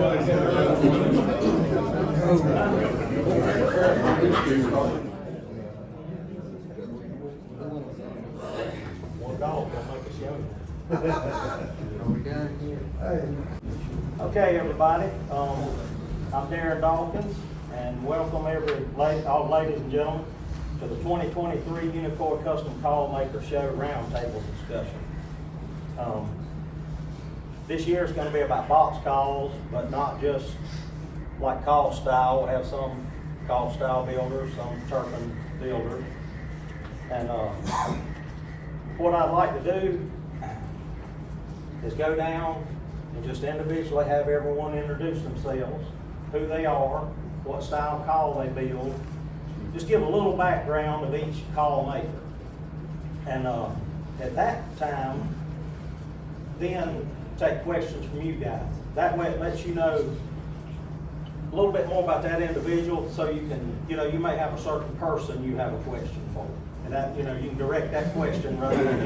Okay, everybody. I'm Darren Dawkins, and welcome all ladies and gentlemen to the 2023 Unicoi Custom Call Maker Show Roundtable discussion. This year is going to be about box calls, but not just like call style. We have some call style builders, some Turpin builders, and what I'd like to do is go down and just individually have everyone introduce themselves, who they are, what style call they build, just give a little background of each call maker. And at that time, then take questions from you guys. That way it lets you know a little bit more about that individual, so you can, you may have a certain person you have a question for. And that, you can direct that question rather than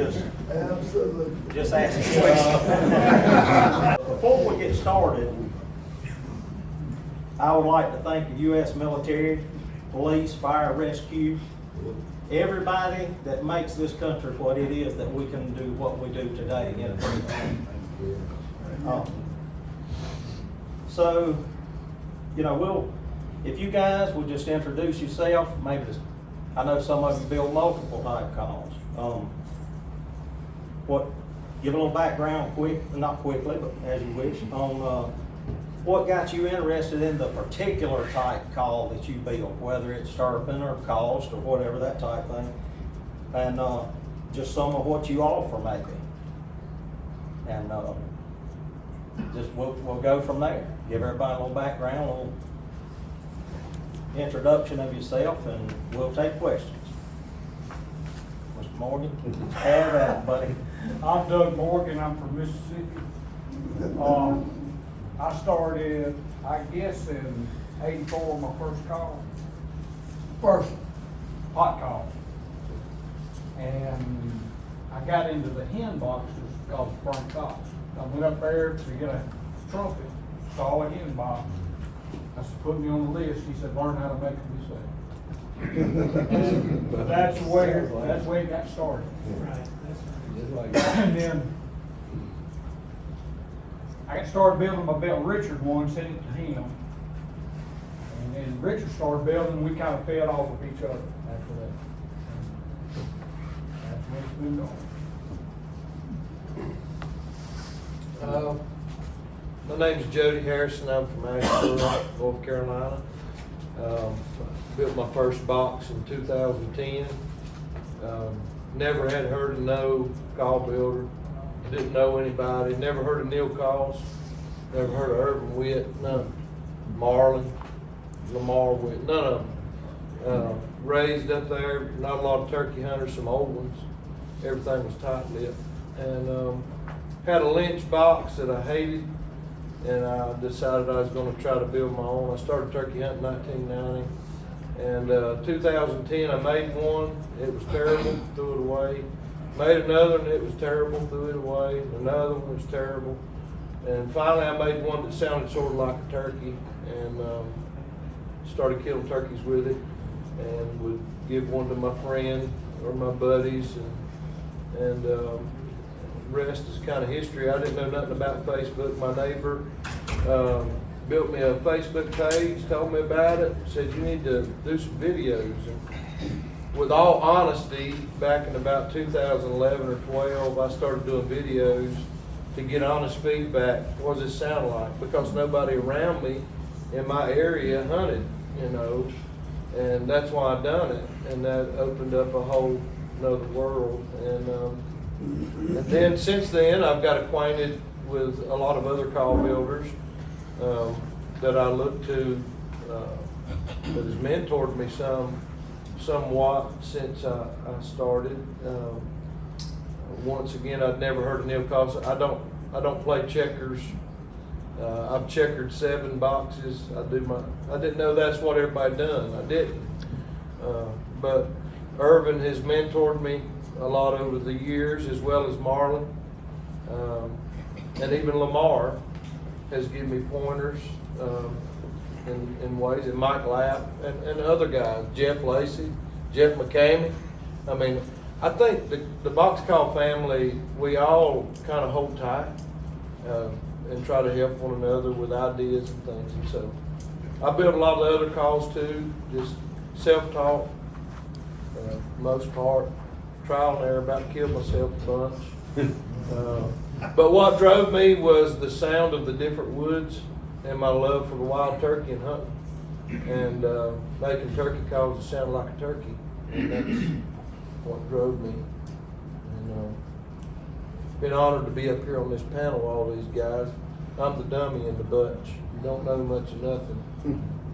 just ask a question. Before we get started, I would like to thank the U.S. military, police, fire, rescue, everybody that makes this country what it is that we can do what we do today. So, if you guys would just introduce yourself, maybe I know some of you build multiple type calls. Give a little background not quickly, but as you wish, on what got you interested in the particular type call that you build, whether it's Turpin or cost or whatever, that type thing, and just some of what you offer maybe. And we'll go from there. Give everybody a little background, a little introduction of yourself, and we'll take questions. Mr. Morgan, have that, buddy. I'm Doug Morgan. I'm from Mississippi. I started, I guess, in '84, my first call. First hot call. And I got into the hen boxes because of Frank Cox. I went up there to get a trumpet, saw a hen box. I said, put me on the list. He said, learn how to make them yourself. But that's where it got started. Right. And then I got started building my belt. Richard one, sent it to him. And then Richard started building, and we kind of fed off of each other after that. That's what it's been going. My name is Jody Harrison. I'm from Asheville, North Carolina. Built my first box in 2010. Never had heard of no call builder. Didn't know anybody. Never heard of Neil Calls. Never heard of Urban Witt. None. Marlin, Lamar Witt. None of them. Raised up there. Not a lot of turkey hunters. Some old ones. Everything was tight-lipped. And had a lynch box that I hated. And I decided I was going to try to build my own. I started turkey hunting in 1990. And 2010, I made one. It was terrible, threw it away. Made another, and it was terrible, threw it away. Another one was terrible. And finally, I made one that sounded sort of like a turkey, and started killing turkeys with it, and would give one to my friend or my buddies, and rest is kind of history. I didn't know nothing about Facebook. My neighbor built me a Facebook page, told me about it, said you need to do some videos. And with all honesty, back in about 2011 or 12, I started doing videos to get honest feedback. What does it sound like? Because nobody around me in my area hunted, and that's why I done it. And that opened up a whole another world. And then since then, I've got acquainted with a lot of other call builders that I look to, that has mentored me somewhat since I started. Once again, I'd never heard of Neil Calls. I don't play checkers. I've checkered 7 boxes. I didn't know that's what everybody done. I didn't. But Irvin has mentored me a lot over the years, as well as Marlin, and even Lamar. has given me pointers, in ways, and Mike Lapp, and other guys, Jeff Lacy, Jeff McCammon. I mean, I think the box call family, we all kind of hold tight, and try to help one another with ideas and things. And so I build a lot of the other calls too, just self-taught, most part, trial and error, about to kill myself a bunch. But what drove me was the sound of the different woods and my love for the wild turkey and hunting, and making turkey calls that sound like a turkey. And that's what drove me. And been honored to be up here on this panel with all these guys. I'm the dummy in the bunch. You don't know much of nothing,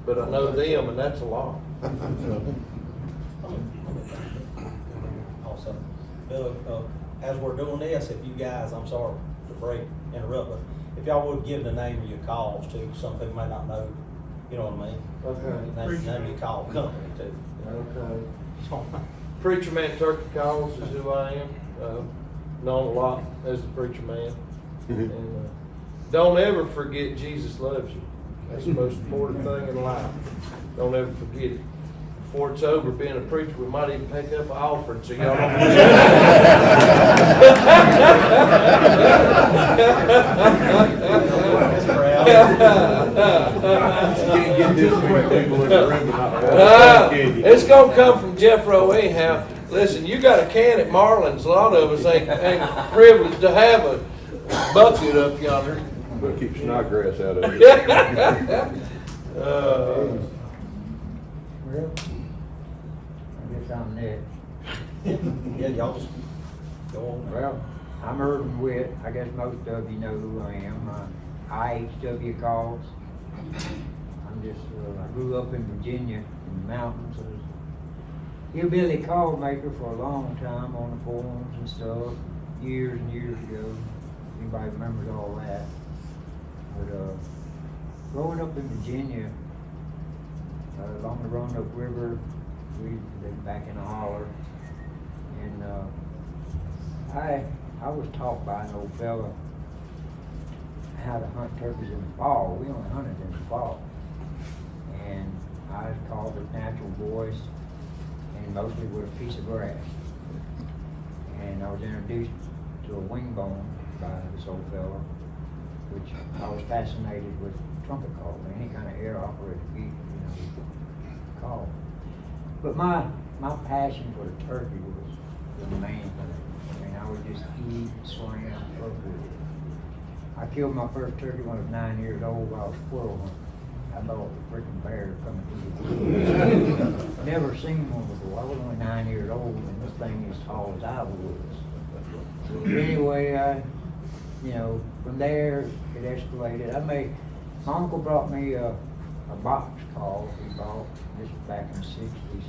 but I know them, and that's a lot. Also, Bill, as we're doing this, if you guys, I'm sorry to interrupt, but if y'all would give the name of your calls too, some people may not know, you know what I mean? Okay. Name of your call company too. Okay. Preacher Man Turkey Calls is who I am. Known a lot as the preacher man. And don't ever forget Jesus loves you. That's the most important thing in life. Don't ever forget it. Before it's over, being a preacher, we might even pick up an offering, so y'all don't Can't get this many people in the room and not candy. It's gonna come from Jeff Rowe anyhow. Listen, you got a can at Marlin's. A lot of us ain't privileged to have a bucket up yonder. But keep snodgrass out of it. Well, I guess I'm next. Yeah, y'all just go on. Well, I'm Irvin Witt. I guess most of you know who I am. IHW calls. I'm just, I grew up in Virginia in the mountains. I was a hillbilly call maker for a long time on the forums and stuff, years and years ago. Anybody remembers all that? But growing up in Virginia, along the Roanoke River, we lived back in a holler, and I was taught by an old fella how to hunt turkeys in the fall. We only hunted in the fall, and I was called a natural voice, and mostly with a piece of grass. And I was introduced to a wing bone by this old fella, which I was fascinated with trumpet call, any kind of air operated beat, call. But my passion for the turkey was the main thing. I mean, I would just eat, slam, fuck with it. I killed my first turkey when I was 9 years old while I was squirrel hunting. I thought the freaking bear coming through the woods. Never seen one before. I was only 9 years old, and this thing is as tall as I was. So anyway, from there it escalated. My uncle brought me a box call he bought. This was back in the 60s.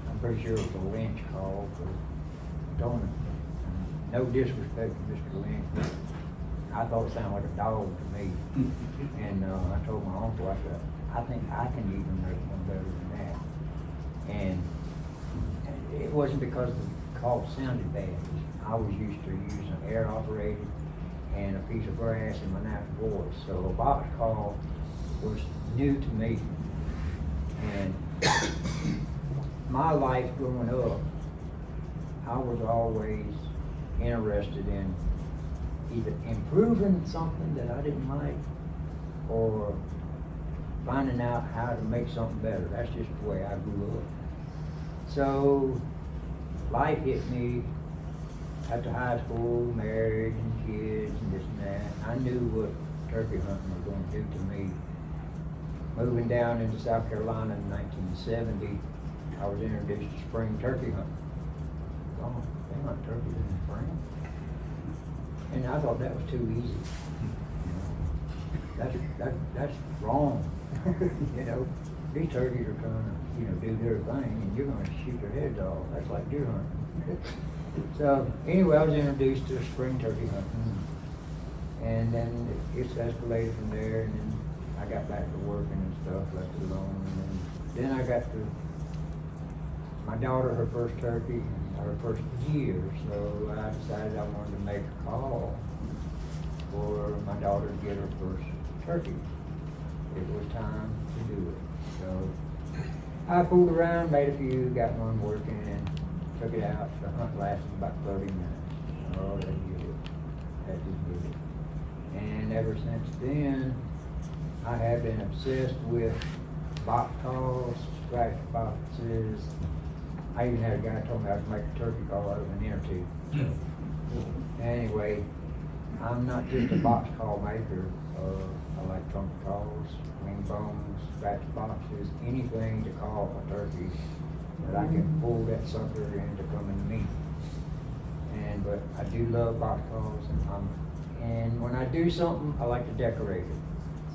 I'm pretty sure it was a Lynch call for donut. No disrespect to Mr. Lynch, but I thought it sounded like a dog to me. And I told my uncle, I said, I think I can even make one better than that. And it wasn't because the call sounded bad. I was used to using air operated and a piece of grass in my natural voice. So a box call was new to me. And my life growing up, I was always interested in either improving something that I didn't like or finding out how to make something better. That's just the way I grew up. So life hit me after high school, married and kids and this and that. I knew what turkey hunting was going to do to me. Moving down into South Carolina in 1970, I was introduced to spring turkey hunting. Oh, they hunt turkeys in the spring. And I thought that was too easy. That's wrong. These turkeys are trying to, do their thing, and you're going to shoot their heads off. That's like deer hunting. So anyway, I was introduced to spring turkey hunting, and then it's escalated from there. And then I got back to working and stuff, left it alone. And then I got to my daughter, her first turkey, her first year. So I decided I wanted to make a call for my daughter to get her first turkey. It was time to do it. So I fooled around, made a few, got one working, and took it out. The hunt lasted about 30 minutes. Oh, that did it. That just did it. And ever since then, I have been obsessed with box calls, scratch boxes. I even had a guy told me I could make a turkey call out of an inner tube. Anyway, I'm not just a box call maker. I like trumpet calls, wing bones, scratch boxes, anything to call a turkey that I can pull that sucker into coming to me. But I do love box calls, and when I do something, I like to decorate it.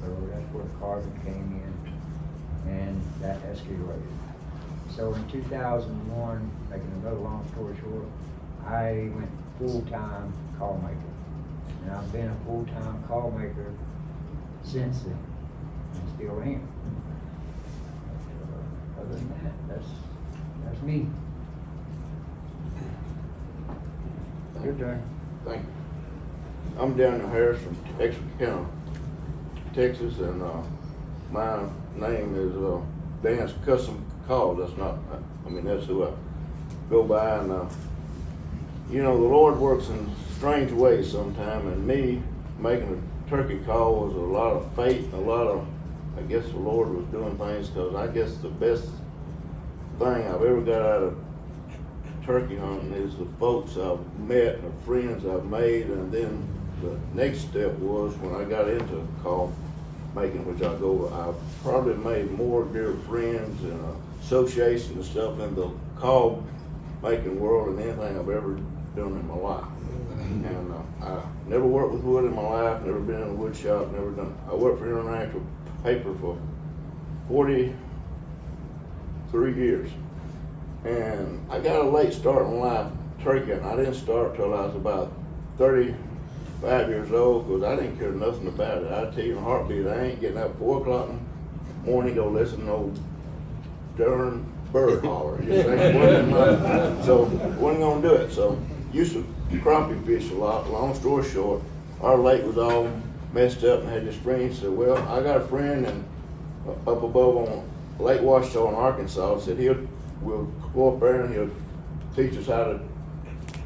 So that's where the carving came in, and that escalated. So in 2001, making another long story short, I went full-time call maker. And I've been a full-time call maker since then, and still am. Other than that, that's me. Your turn. Thank you. I'm Daniel Harris from Texarkana, Texas, and my name is Dan's Custom Call. That's not, that's who I go by. And the Lord works in strange ways sometimes, and me making a turkey call was a lot of faith, I guess the Lord was doing things, because I guess the best thing I've ever got out of turkey hunting is the folks I've met and the friends I've made. And then the next step was when I got into call making, which I probably made more dear friends and associations and stuff in the call making world than anything I've ever done in my life. And I never worked with wood in my life, never been in a wood shop, I worked for International Paper for 43 years. And I got a late start in life turkey hunting. I didn't start till I was about 35 years old, because I didn't care nothing about it. I tell you in a heartbeat, I ain't getting up at 4 o'clock in the morning to go listen to no darn bird holler. So wasn't gonna do it. So used to crappie fish a lot. Long story short, our lake was all messed up and had this friend. He said, well, I got a friend and up above on Lake Washita in Arkansas. Said we'll go up there and he'll teach us how to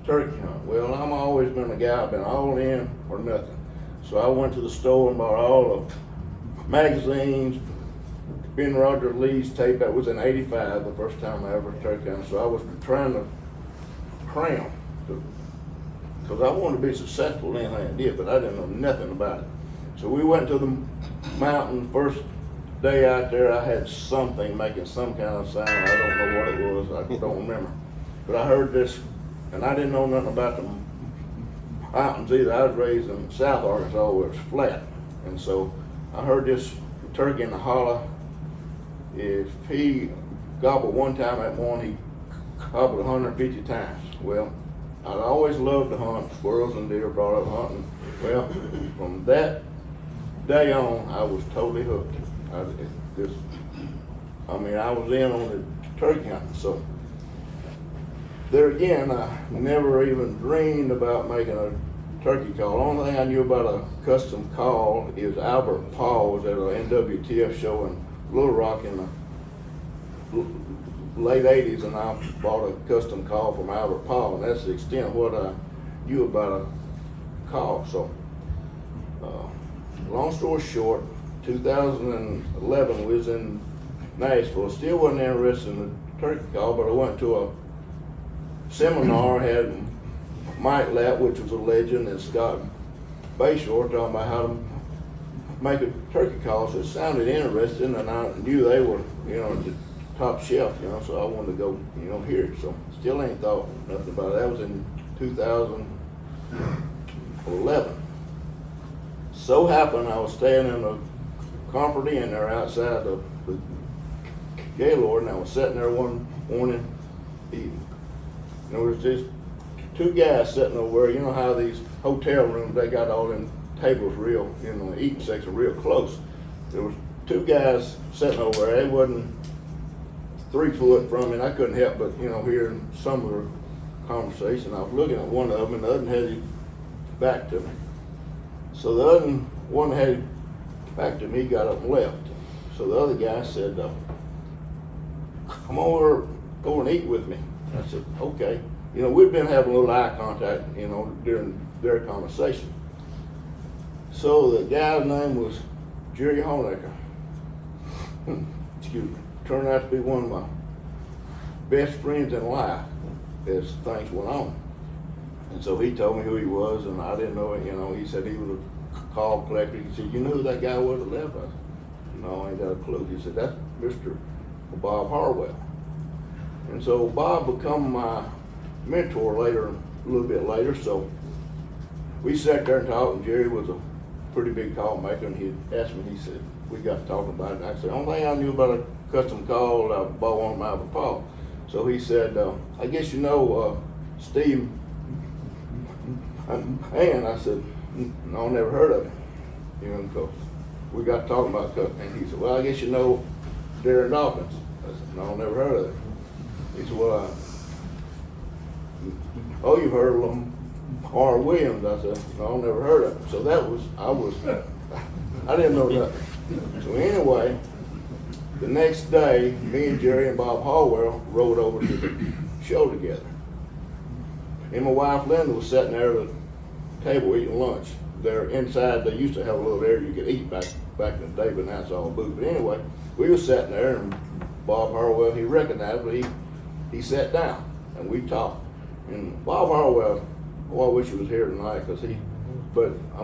turkey hunt. Well, I'm always been a guy, I've been all in or nothing. So I went to the store and bought all the magazines, Ben Roger Lee's tape. That was in '85, the first time I ever turkey hunted. So I was trying to cram, because I wanted to be successful in anything I did, but I didn't know nothing about it. So we went to the mountain. First day out there, I had something making some kind of sound. I don't know what it was. I don't remember. But I heard this, and I didn't know nothing about the mountains either. I was raised in South Arkansas where it's flat. And so I heard this turkey in the holler. If he gobbled one time that morning, he gobbled 150 times. Well, I'd always loved to hunt squirrels and deer, brought up hunting. Well, from that day on, I was totally hooked. I was in on the turkey hunting. So there again, I never even dreamed about making a turkey call. The only thing I knew about a custom call is Albert Paul was at an NWTF show in Little Rock in the late '80s, and I bought a custom call from Albert Paul, and that's the extent of what I knew about a call. So, long story short, 2011 we was in Nashville. Still wasn't interested in the turkey call, but I went to a seminar, had Mike Lapp, which was a legend, and Scott Bayshore talking about how to make a turkey call. So it sounded interesting, and I knew they were, the top shelf, so I wanted to go, hear it. So still ain't thought nothing about it. That was in 2011. So happened I was staying in a Comfort Inn there outside the Gaylord, and I was sitting there one morning eating. There was just two guys sitting over there. You know how these hotel rooms, they got all them tables real, the eating section real close. There was two guys sitting over there. They wasn't 3 foot from me, and I couldn't help but, hearing some of their conversation. I was looking at one of them, and the other had his back to me. So the other one had his back to him, he got up and left. So the other guy said, come over and eat with me. I said, okay. You know, we'd been having a little eye contact, you know, during their conversation. So the guy's name was Jerry Honecker. Excuse me. Turned out to be one of my best friends in life as things went on. And so he told me who he was, and I didn't know it. You know, he said he was a call collector. He said, you know who that guy was that left? I said, no, I ain't got a clue. He said, that's Mr. Bob Harwell. And so Bob become my mentor later, a little bit later. So we sat there and talked, and Jerry was a pretty big call maker, and he asked me, he said, we got talking about it. I said, the only thing I knew about a custom call, I bought one of them out of Paul. So he said, I guess you know Steve and I said, no, never heard of him. You know, because we got talking about custom. And he said, well, I guess you know Darren Dawkins. I said, no, never heard of him. He said, well, oh, you've heard of R. Williams. I said, no, never heard of him. So I didn't know nothing. So anyway, the next day, me and Jerry and Bob Harwell rode over to the show together. And my wife Linda was sitting there at the table eating lunch. There inside, they used to have a little area you could eat back in the day, but now it's all booth. But anyway, we were sitting there, and Bob Harwell, he recognized me. He sat down, and we talked. And Bob Harwell, oh, I wish he was here tonight, but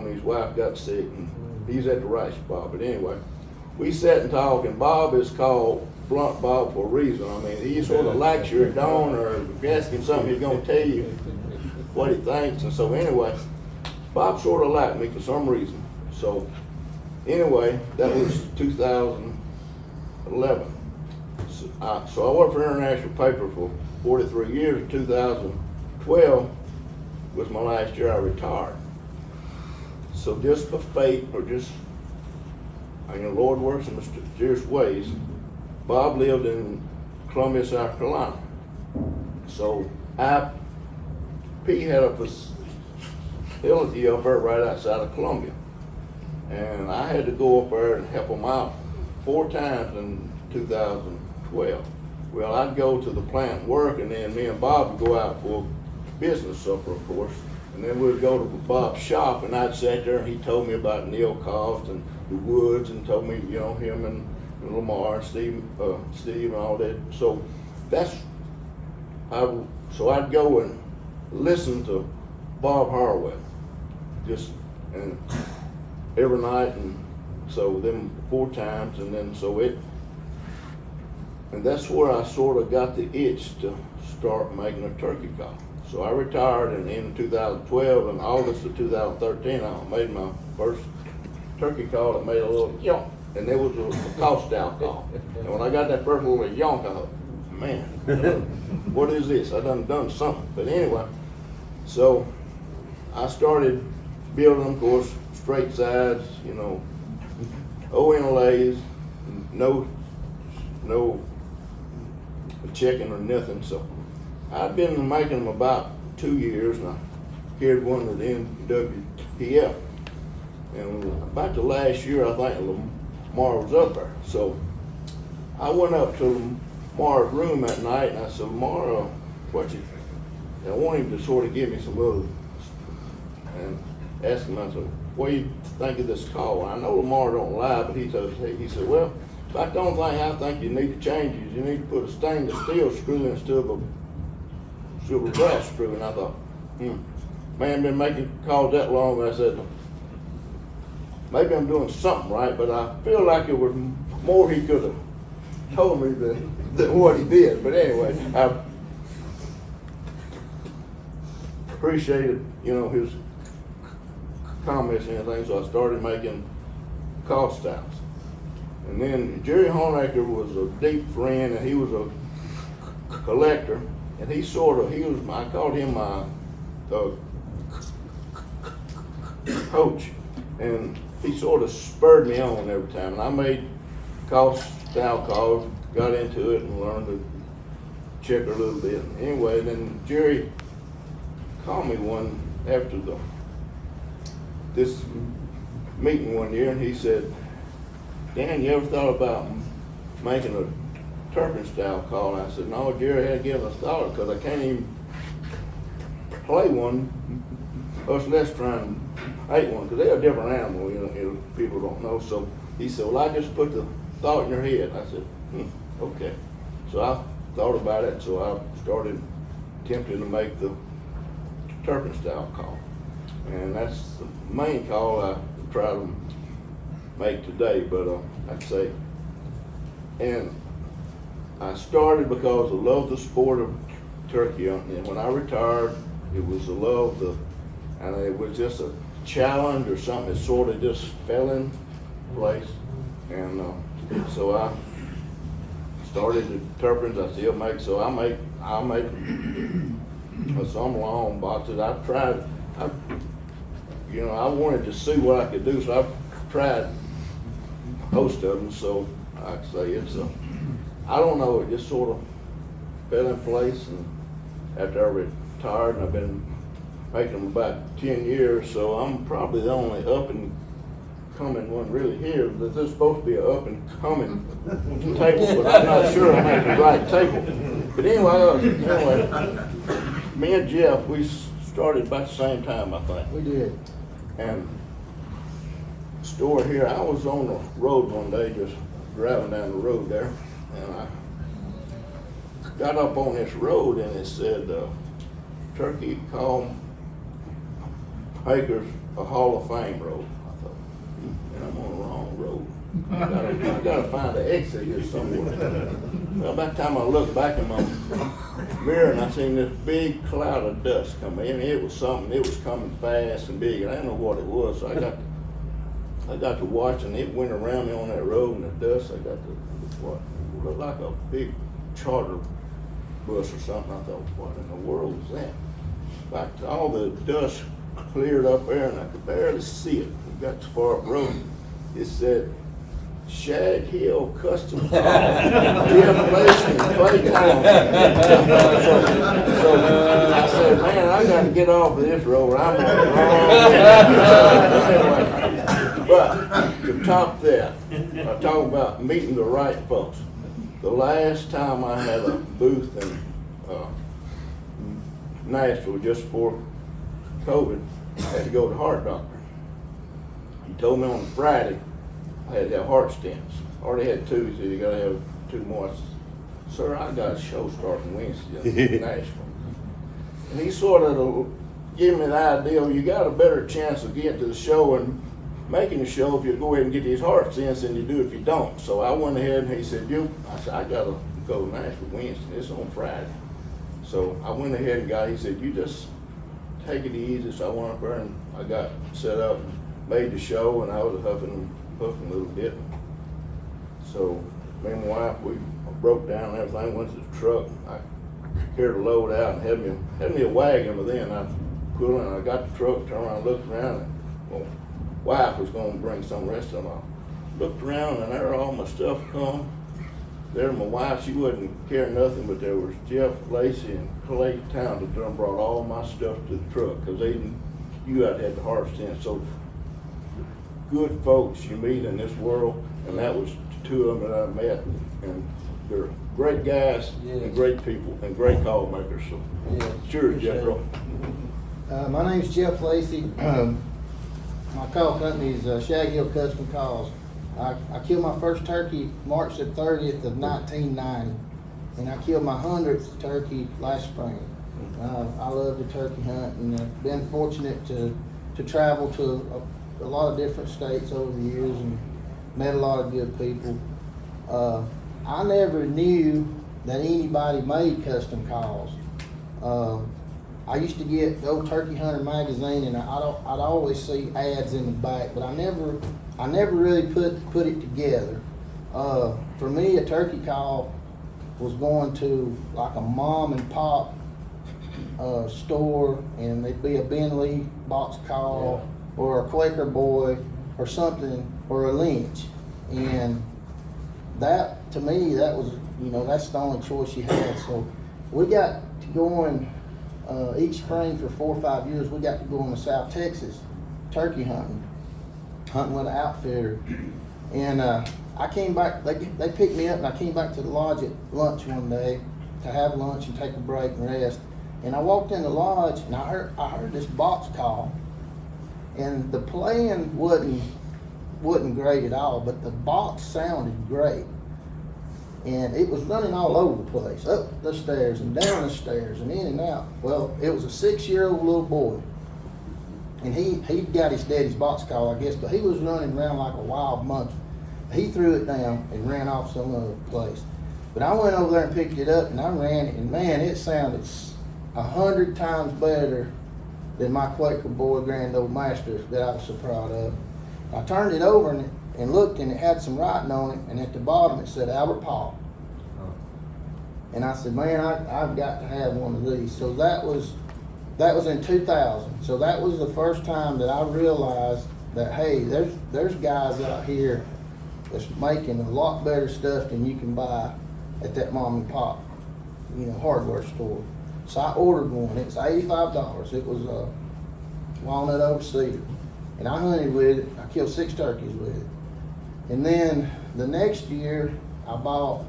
his wife got sick, and he's at the right spot. But anyway, we sat and talked, and Bob is called Blunt Bob for a reason. I mean, he sort of likes your Dawn, or ask him something, he's gonna tell you what he thinks. And so anyway, Bob sort of liked me for some reason. So anyway, that was 2011. So I worked for International Paper for 43 years. 2012 was my last year I retired. So just by fate, or just, the Lord works in mysterious ways, Bob lived in Columbia, South Carolina. So IP had a facility up there right outside of Columbia. And I had to go up there and help them out 4 times in 2012. Well, I'd go to the plant and work, and then me and Bob would go out for business supper, of course. And then we'd go to Bob's shop, and I'd sit there, and he told me about Neil Cost and the Woods, and told me, him and Lamar and Steve and all that. So so I'd go and listen to Bob Harwell, and every night, and so them 4 times, and then and that's where I sort of got the itch to start making a turkey call. So I retired in the end of 2012. In August of 2013, I made my first turkey call that made a little yonk, and it was a cost down call. And when I got that first little yonk, I thought, man, what is this? I done something. But anyway, so I started building, of course, straight sides, ONLAs, no checking or nothing. So I've been making them about 2 years, and I carried one to the NWPF. And about the last year, I think Lamar was up there. So I went up to Lamar's room that night, and I said, Lamar, I want him to sort of give me some little, and ask him, I said, what do you think of this call? I know Lamar don't lie, but he said, well, about the only thing I think you need to change is you need to put a stainless steel screw instead of a silver brass screw. And I thought, man, been making calls that long. And I said, maybe I'm doing something right, but I feel like it was more he could have told me than what he did. But anyway, I appreciated, his comments and everything, so I started making call styles. And then Jerry Honecker was a deep friend, and he was a collector, and I called him my coach, and he sort of spurred me on every time. And I made style calls, got into it, and learned to check a little bit. Anyway, then Jerry called me after this meeting one year, and he said, Dan, you ever thought about making a Turpin style call? And I said, no, Jerry had given us thought, because I can't even play one, much less try and make one, because they're a different animal, people don't know. So he said, well, I just put the thought in your head. I said, okay. So I thought about it, so I started attempting to make the Turpin style call. And that's the main call I try to make today, but like I say, and I started because I love the sport of turkey hunting. And when I retired, it was the love, and it was just a challenge or something that sort of just fell in place. And so I started the Turpins. I still make, so I'll make some long boxes. I wanted to see what I could do, so I tried most of them. So like I say, I don't know, it just sort of fell in place. And after I retired, and I've been making them about 10 years, so I'm probably the only up and coming one really here. There's supposed to be an up and coming table, but I'm not sure I'm at the right table. But anyway, me and Jeff, we started about the same time, I think. We did. And store here, I was on the road one day, just driving down the road there, and I got up on this road and it said, Turkey Call Acres a Hall of Fame road. I thought, man, I'm on the wrong road. I gotta find an exit here somewhere. Well, by the time I looked back in my mirror and I seen this big cloud of dust coming in, it was something, it was coming fast and big, and I didn't know what it was, so I got to watching it went around me on that road in the dust. I got to what looked like a big charter bus or something. I thought, what in the world is that? Like all the dust cleared up there and I could barely see it. We got to far up road. It said Shag Hill Custom Call, Jeff Lacy and Clay Town. So I said, man, I got to get off of this road. I'm on the wrong way. Anyway, but to top that, I talk about meeting the right folks. The last time I had a booth in Nashville just before COVID, I had to go to the heart doctor. He told me on Friday I had to have heart stents. I already had two. He said, you gotta have two more. I said, sir, I got a show starting Wednesday in Nashville. And he sort of gave me the idea, you got a better chance of getting to the show and making the show if you go ahead and get these heart stents than you do if you don't. So I went ahead and he said, I said, I gotta go to Nashville Wednesday. It's on Friday. So I went ahead and he said, you just take it easy. So I went up there and I got set up and made the show, and I was huffing a little bit. So me and my wife, we broke down and everything, went to the truck. I carried the load out and had me a wagon, but then I put in, I got the truck, turned around, looked around, and well, wife was gonna bring some rest of them. I looked around and there all my stuff come. There my wife, she wasn't carrying nothing, but there was Jeff Lacy and Clay Town that done brought all my stuff to the truck, because you had to have the heart stent. So good folks you meet in this world, and that was two of them that I met, and they're great guys and great people and great call makers. So sure, Jeff. My name's Jeff Lacy. My call company is Shag Hill Custom Calls. I killed my first turkey March the 30th of 1990, and I killed my 100th turkey last spring. I love the turkey hunt, and I've been fortunate to travel to a lot of different states over the years and met a lot of good people. I never knew that anybody made custom calls. I used to get the old Turkey Hunter magazine, and I'd always see ads in the back, but I never really put it together. For me, a turkey call was going to like a mom and pop store, and there'd be a Ben Lee box call or a Quaker Boy or something, or a Lynch, and that to me, that was, that's the only choice you had. So we got to going each spring for 4 or 5 years. We got to go on to South Texas turkey hunting with an outfitter, and I came back, they picked me up and I came back to the lodge at lunch one day to have lunch and take a break and rest. And I walked in the lodge and I heard this box call, and the playing wasn't great at all, but the box sounded great. And it was running all over the place, up the stairs and down the stairs and in and out. Well, it was a 6-year-old little boy. And he got his daddy's box call, I guess, but he was running around like a wild monkey. He threw it down and ran off some other place. But I went over there and picked it up and I ran it, and man, it sounded 100 times better than my Quaker Boy Grand Old Master that I was so proud of. I turned it over and looked, and it had some writing on it, and at the bottom it said Albert Paul. And I said, man, I've got to have one of these. So that was in 2000. So that was the first time that I realized that, hey, there's guys out here that's making a lot better stuff than you can buy at that mom and pop, hardware store. So I ordered one. It was $85. It was a walnut over cedar. And I hunted with it. I killed 6 turkeys with it. And then the next year, I bought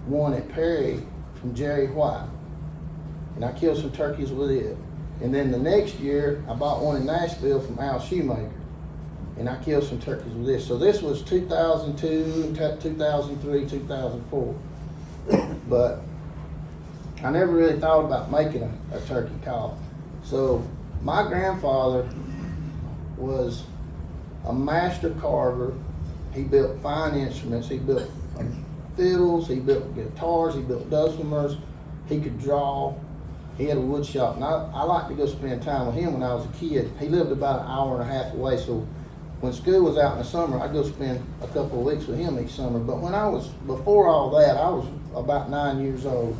one at Perry from Jerry White. And I killed some turkeys with it. And then the next year, I bought one in Nashville from Al Shoemaker. And I killed some turkeys with this. So this was 2002, 2003, 2004. But I never really thought about making a turkey call. So my grandfather was a master carver. He built fine instruments. He built fiddles, he built guitars, he built dulcimers. He could draw. He had a wood shop. And I liked to go spend time with him when I was a kid. He lived about an hour and a half away, so when school was out in the summer, I'd go spend a couple of weeks with him each summer. But before all that, I was about 9 years old,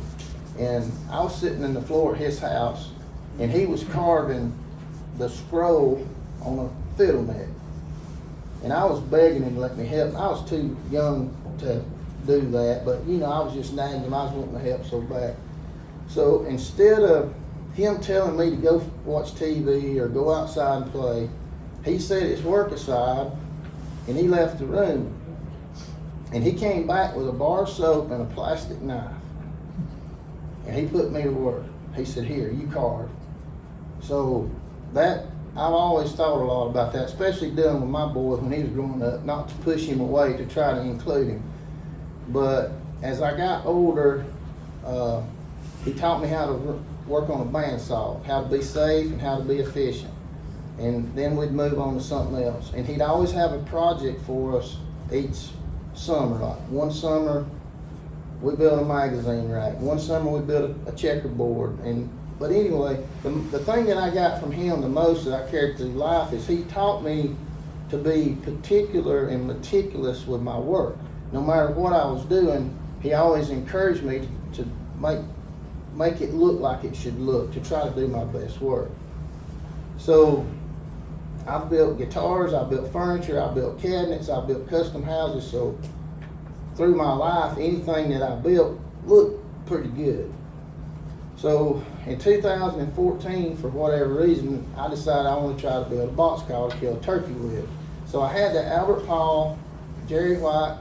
and I was sitting in the floor at his house, and he was carving the scroll on a fiddle neck. And I was begging him to let me help. I was too young to do that, but I was just nagging him. I was wanting to help so bad. So instead of him telling me to go watch TV or go outside and play, he set his work aside and he left the room. And he came back with a bar of soap and a plastic knife. And he put me to work. He said, here, you carve. So that, I've always thought a lot about that, especially dealing with my boy when he was growing up, not to push him away, to try to include him. But as I got older, he taught me how to work on a bandsaw, how to be safe and how to be efficient. And then we'd move on to something else. And he'd always have a project for us each summer. Like one summer, we built a magazine rack. One summer, we built a checkerboard. But anyway, the thing that I got from him the most that I carried through life is he taught me to be particular and meticulous with my work. No matter what I was doing, he always encouraged me to make it look like it should look, to try to do my best work. So I've built guitars, I built furniture, I built cabinets, I built custom houses. So through my life, anything that I built looked pretty good. So in 2014, for whatever reason, I decided I want to try to build a box call to kill a turkey with. So I had the Albert Paul, Jerry White,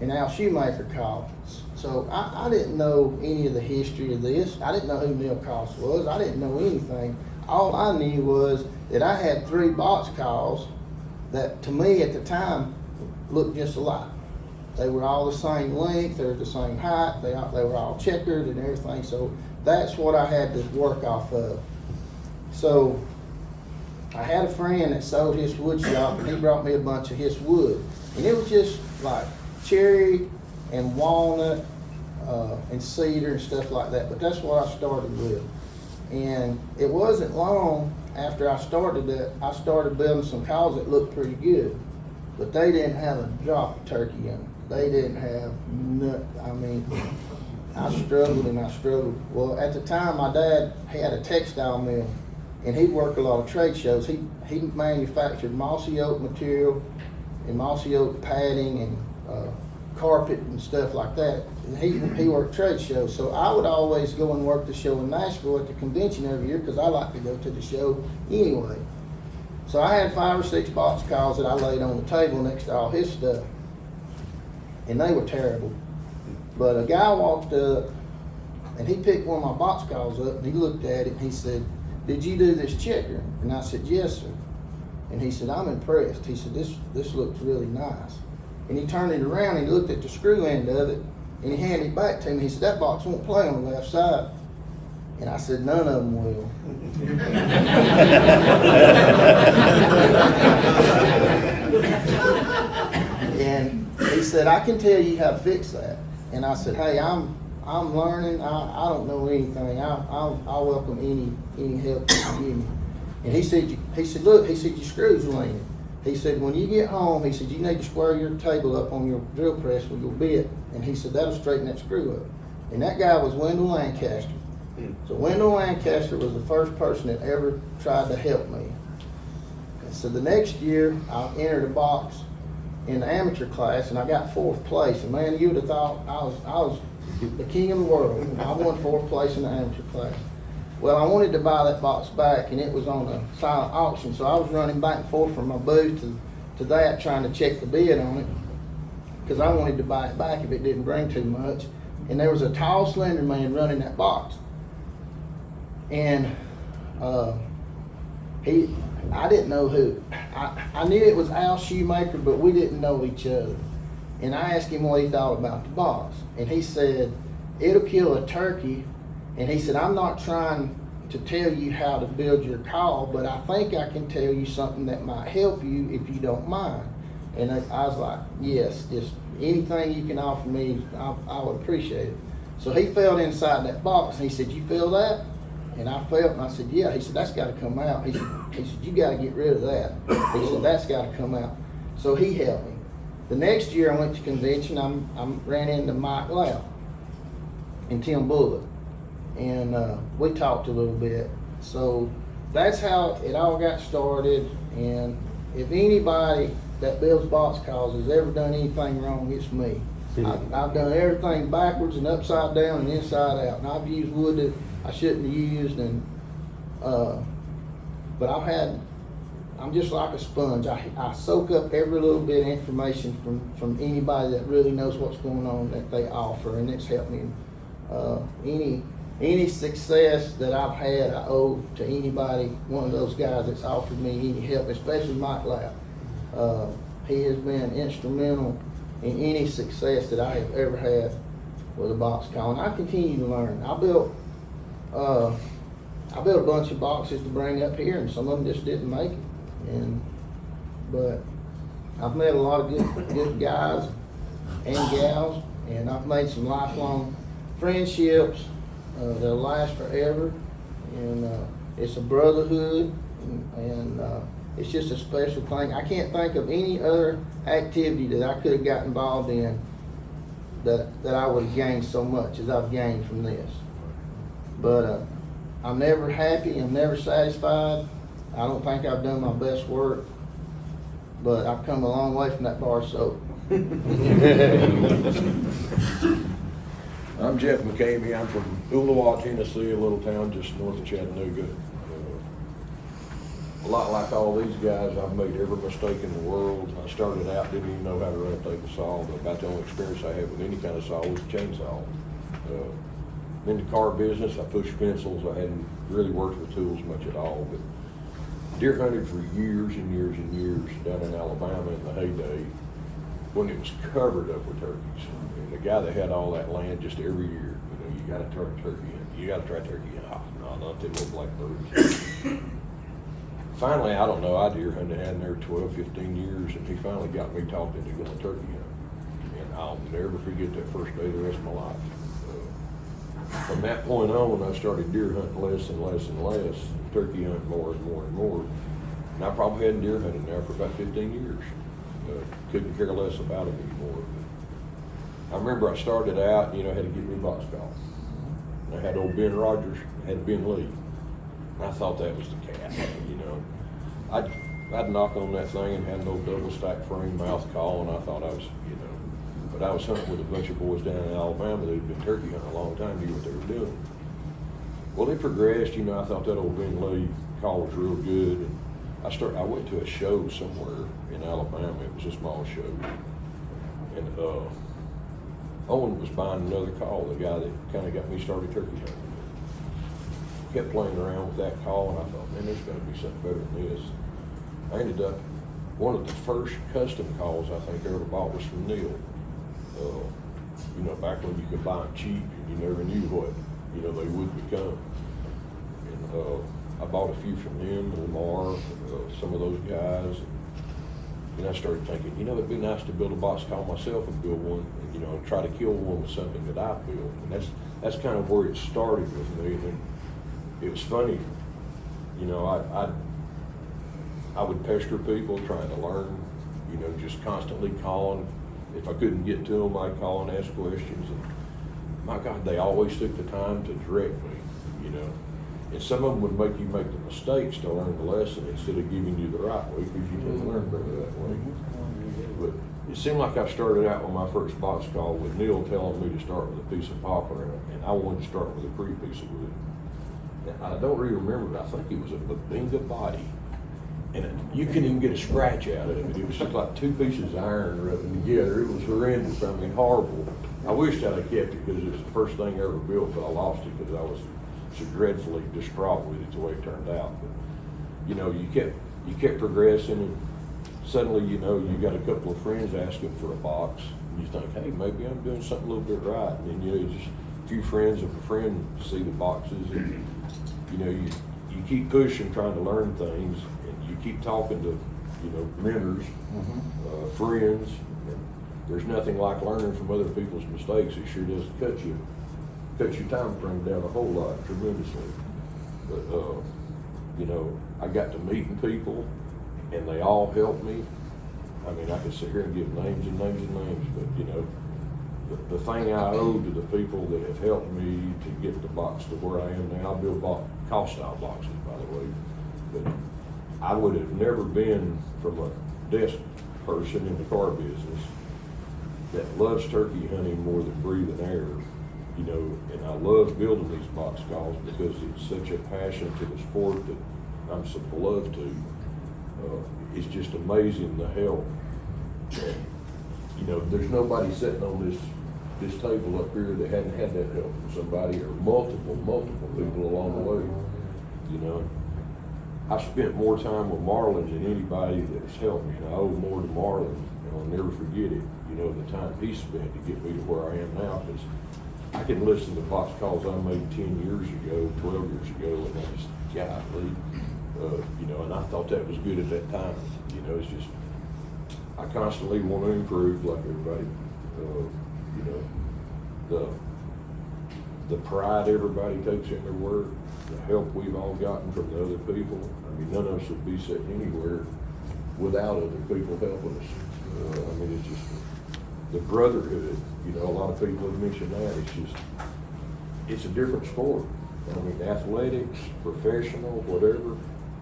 and Al Shoemaker call. So I didn't know any of the history of this. I didn't know who Neil Cost was. I didn't know anything. All I knew was that I had 3 box calls that to me at the time looked just alike. They were all the same length, they were the same height, they were all checkered and everything. So that's what I had to work off of. So I had a friend that sold his wood shop, and he brought me a bunch of his wood. And it was just like cherry and walnut and cedar and stuff like that. But that's what I started with. And it wasn't long after I started that I started building some calls that looked pretty good. But they didn't have a drop of turkey in them. They didn't have I struggled and I struggled. Well, at the time, my dad had a textile mill, and he'd work a lot of trade shows. He manufactured mossy oak material and mossy oak padding and carpet and stuff like that. And he worked trade shows. So I would always go and work the show in Nashville at the convention every year because I like to go to the show anyway. So I had 5 or 6 box calls that I laid on the table next to all his stuff. and they were terrible. But a guy walked up, and he picked one of my box calls up, and he looked at it, and he said, "Did you do this checker?" And I said, "Yes, sir." And he said, "I'm impressed." He said, this looks really nice." And he turned it around, and he looked at the screw end of it, and he handed it back to me. He said, "That box won't play on the left side." And I said, "None of them will." And he said, "I can tell you how to fix that." And I said, "Hey, I'm learning. I don't know anything. I'll welcome any help you can give me." And he said, "Look," he said, "your screws are leaning." He said, "When you get home," he said, "you need to square your table up on your drill press with your bit." And he said, "That'll straighten that screw up." And that guy was Wendell Lancaster. So Wendell Lancaster was the first person that ever tried to help me. And so the next year, I entered a box in the amateur class, and I got 4th place. And man, you would have thought I was the king of the world. I won 4th place in the amateur class. Well, I wanted to buy that box back, and it was on a silent auction, so I was running back and forth from my booth to that, trying to check the bid on it, because I wanted to buy it back if it didn't bring too much. And there was a tall, slender man running that box. And I didn't know who. I knew it was Al Shoemaker, but we didn't know each other. And I asked him what he thought about the box. And he said, "It'll kill a turkey." And he said, "I'm not trying to tell you how to build your call, but I think I can tell you something that might help you if you don't mind." And I was like, "Yes, just anything you can offer me, I would appreciate it." So he felt inside that box, and he said, "You feel that?" And I felt, and I said, "Yeah." He said, "That's got to come out." He said, "You got to get rid of that." He said, "That's got to come out." So he helped me. The next year I went to convention. I ran into Mike Lau and Tim Bullock, and we talked a little bit. So that's how it all got started. And if anybody that builds box calls has ever done anything wrong, it's me. I've done everything backwards and upside down and inside out, and I've used wood that I shouldn't have used, and but I'm just like a sponge. I soak up every little bit of information from anybody that really knows what's going on that they offer, and it's helped me. Any success that I've had, I owe to anybody, one of those guys that's offered me any help, especially Mike Lapp. He has been instrumental in any success that I have ever had with a box call, and I continue to learn. I built a bunch of boxes to bring up here, and some of them just didn't make it. But I've met a lot of good guys and gals, and I've made some lifelong friendships that'll last forever. And it's a brotherhood, and it's just a special thing. I can't think of any other activity that I could have got involved in that I would have gained so much as I've gained from this. But I'm never happy, I'm never satisfied. I don't think I've done my best work, but I've come a long way from that bar soap. I'm Jeff McCammon. I'm from Unicoi, Tennessee, a little town just north of Chattanooga. A lot like all these guys, I've made every mistake in the world. I started out, didn't even know how to run a table saw, but about the only experience I had with any kind of saw was a chainsaw. In the car business, I pushed pencils. I hadn't really worked with tools much at all, but deer hunted for years and years and years down in Alabama in the heyday when it was covered up with turkeys. And the guy that had all that land just every year, you got to turn turkey in. You got to try turkey in. No, not them little blackbirds. Finally, I don't know, I deer hunted, had in there 12, 15 years, and he finally got me talked into going turkey hunting. And I'll never forget that first day the rest of my life. From that point on, I started deer hunting less and less and less, and turkey hunting more and more and more. And I probably hadn't deer hunted now for about 15 years. Couldn't care less about it anymore. But I remember I started out, I had to get me a box call. And I had old Ben Rogers, I had Ben Lee. And I thought that was the cat, I'd knock on that thing and had no double stack frame mouth call, and I thought I was, but I was hunting with a bunch of boys down in Alabama that had been turkey hunting a long time, knew what they were doing. Well, it progressed, I thought that old Ben Lee call was real good. And I went to a show somewhere in Alabama. It was a small show. And Owen was buying another call, the guy that kinda got me started turkey hunting. Kept playing around with that call, and I thought, man, there's gotta be something better than this. I ended up, one of the first custom calls I think I ever bought was from Neil. You know, back when you could buy them cheap and you never knew what, you know, they would become. And I bought a few from him, Lamar, some of those guys. And I started thinking, you know, it'd be nice to build a box call myself and build one, and, you know, try to kill one with something that I built. And that's kind of where it started with me. And it was funny, you know, I would pester people trying to learn, you know, just constantly calling. If I couldn't get to them, I'd call and ask questions. And my God, they always took the time to direct me, you know. And some of them would make you make the mistakes to learn the lesson instead of giving you the right way, because you didn't learn better that way. But it seemed like I started out with my first box call with Neil telling me to start with a piece of poplar, and I wanted to start with a pretty piece of wood. And I don't really remember, but I think it was a Babinga body. And you couldn't even get a scratch out of it. It was just like two pieces of iron rubbing together. It was horrendous. I mean, horrible. I wished I'd have kept it because it was the first thing I ever built, but I lost it because I was so dreadfully distraught with it the way it turned out. But, you know, you kept progressing, and suddenly, you know, you got a couple of friends asking for a box, and you think, hey, maybe I'm doing something a little bit right. And then, you know, just a few friends of a friend see the boxes, and, you know, you keep pushing, trying to learn things, and you keep talking to, you know, mentors, friends. And there's nothing like learning from other people's mistakes. It sure does cut your time frame down a whole lot, tremendously. But, you know, I got to meeting people, and they all helped me. I mean, I could sit here and give names and names and names, but, you know, the thing I owe to the people that have helped me to get the box to where I am now, I build call style boxes, by the way, but I would have never been from a desk person in the car business that loves turkey hunting more than breathing air, you know, and I love building these box calls because it's such a passion to the sport that I'm so beloved to. It's just amazing the help. You know, there's nobody sitting on this table up here that hadn't had that help from somebody, or multiple people along the way. You know, I've spent more time with Marlin than anybody that's helped me, and I owe more to Marlin, and I'll never forget it. You know, the time he spent to get me to where I am now, because I can listen to box calls I made 10 years ago, 12 years ago, and I just, golly, you know, and I thought that was good at that time. You know, it's just, I constantly want to improve like everybody. You know, the pride everybody takes in their work, the help we've all gotten from the other people. I mean, none of us would be sitting anywhere without other people helping us. I mean, it's just the brotherhood. You know, a lot of people have mentioned that. It's a different sport. I mean, athletics, professional, whatever,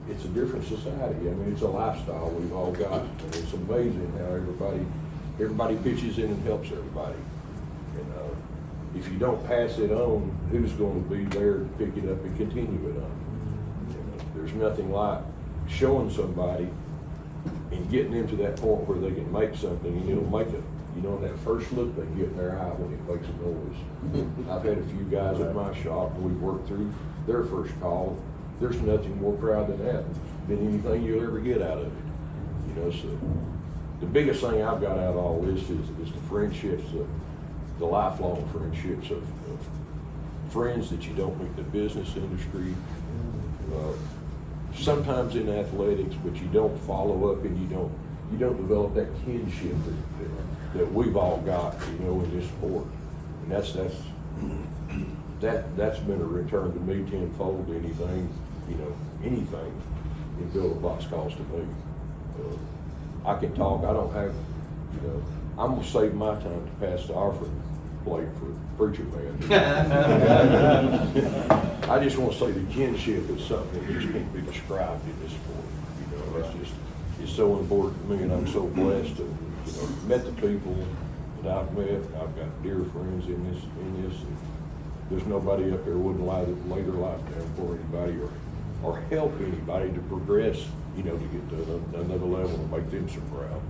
it's a different society. I mean, it's a lifestyle we've all got, and it's amazing how everybody pitches in and helps everybody. And if you don't pass it on, who's going to be there to pick it up and continue it on? You know, there's nothing like showing somebody and getting them to that point where they can make something, and it'll make it. You know, that first look they get in their eye when it makes a noise. I've had a few guys at my shop, and we've worked through their first call. There's nothing more proud than anything you'll ever get out of it. You know, so the biggest thing I've got out of all this is the friendships, the lifelong friendships of friends that you don't meet in the business industry, sometimes in athletics, but you don't follow up, and you don't develop that kinship that we've all got, you know, in this sport. And that's been a return to me tenfold to anything in build a box calls to me. I can talk, I don't have, you know, I'm gonna save my time to pass the offering plate for preacher man. I just wanna say the kinship is something that just can't be described in this sport. You know, it's so important to me, and I'm so blessed to, you know, met the people that I've met. I've got dear friends in this, and there's nobody up there wouldn't lay their life down for anybody or help anybody to progress, you know, to get to another level and make them so proud.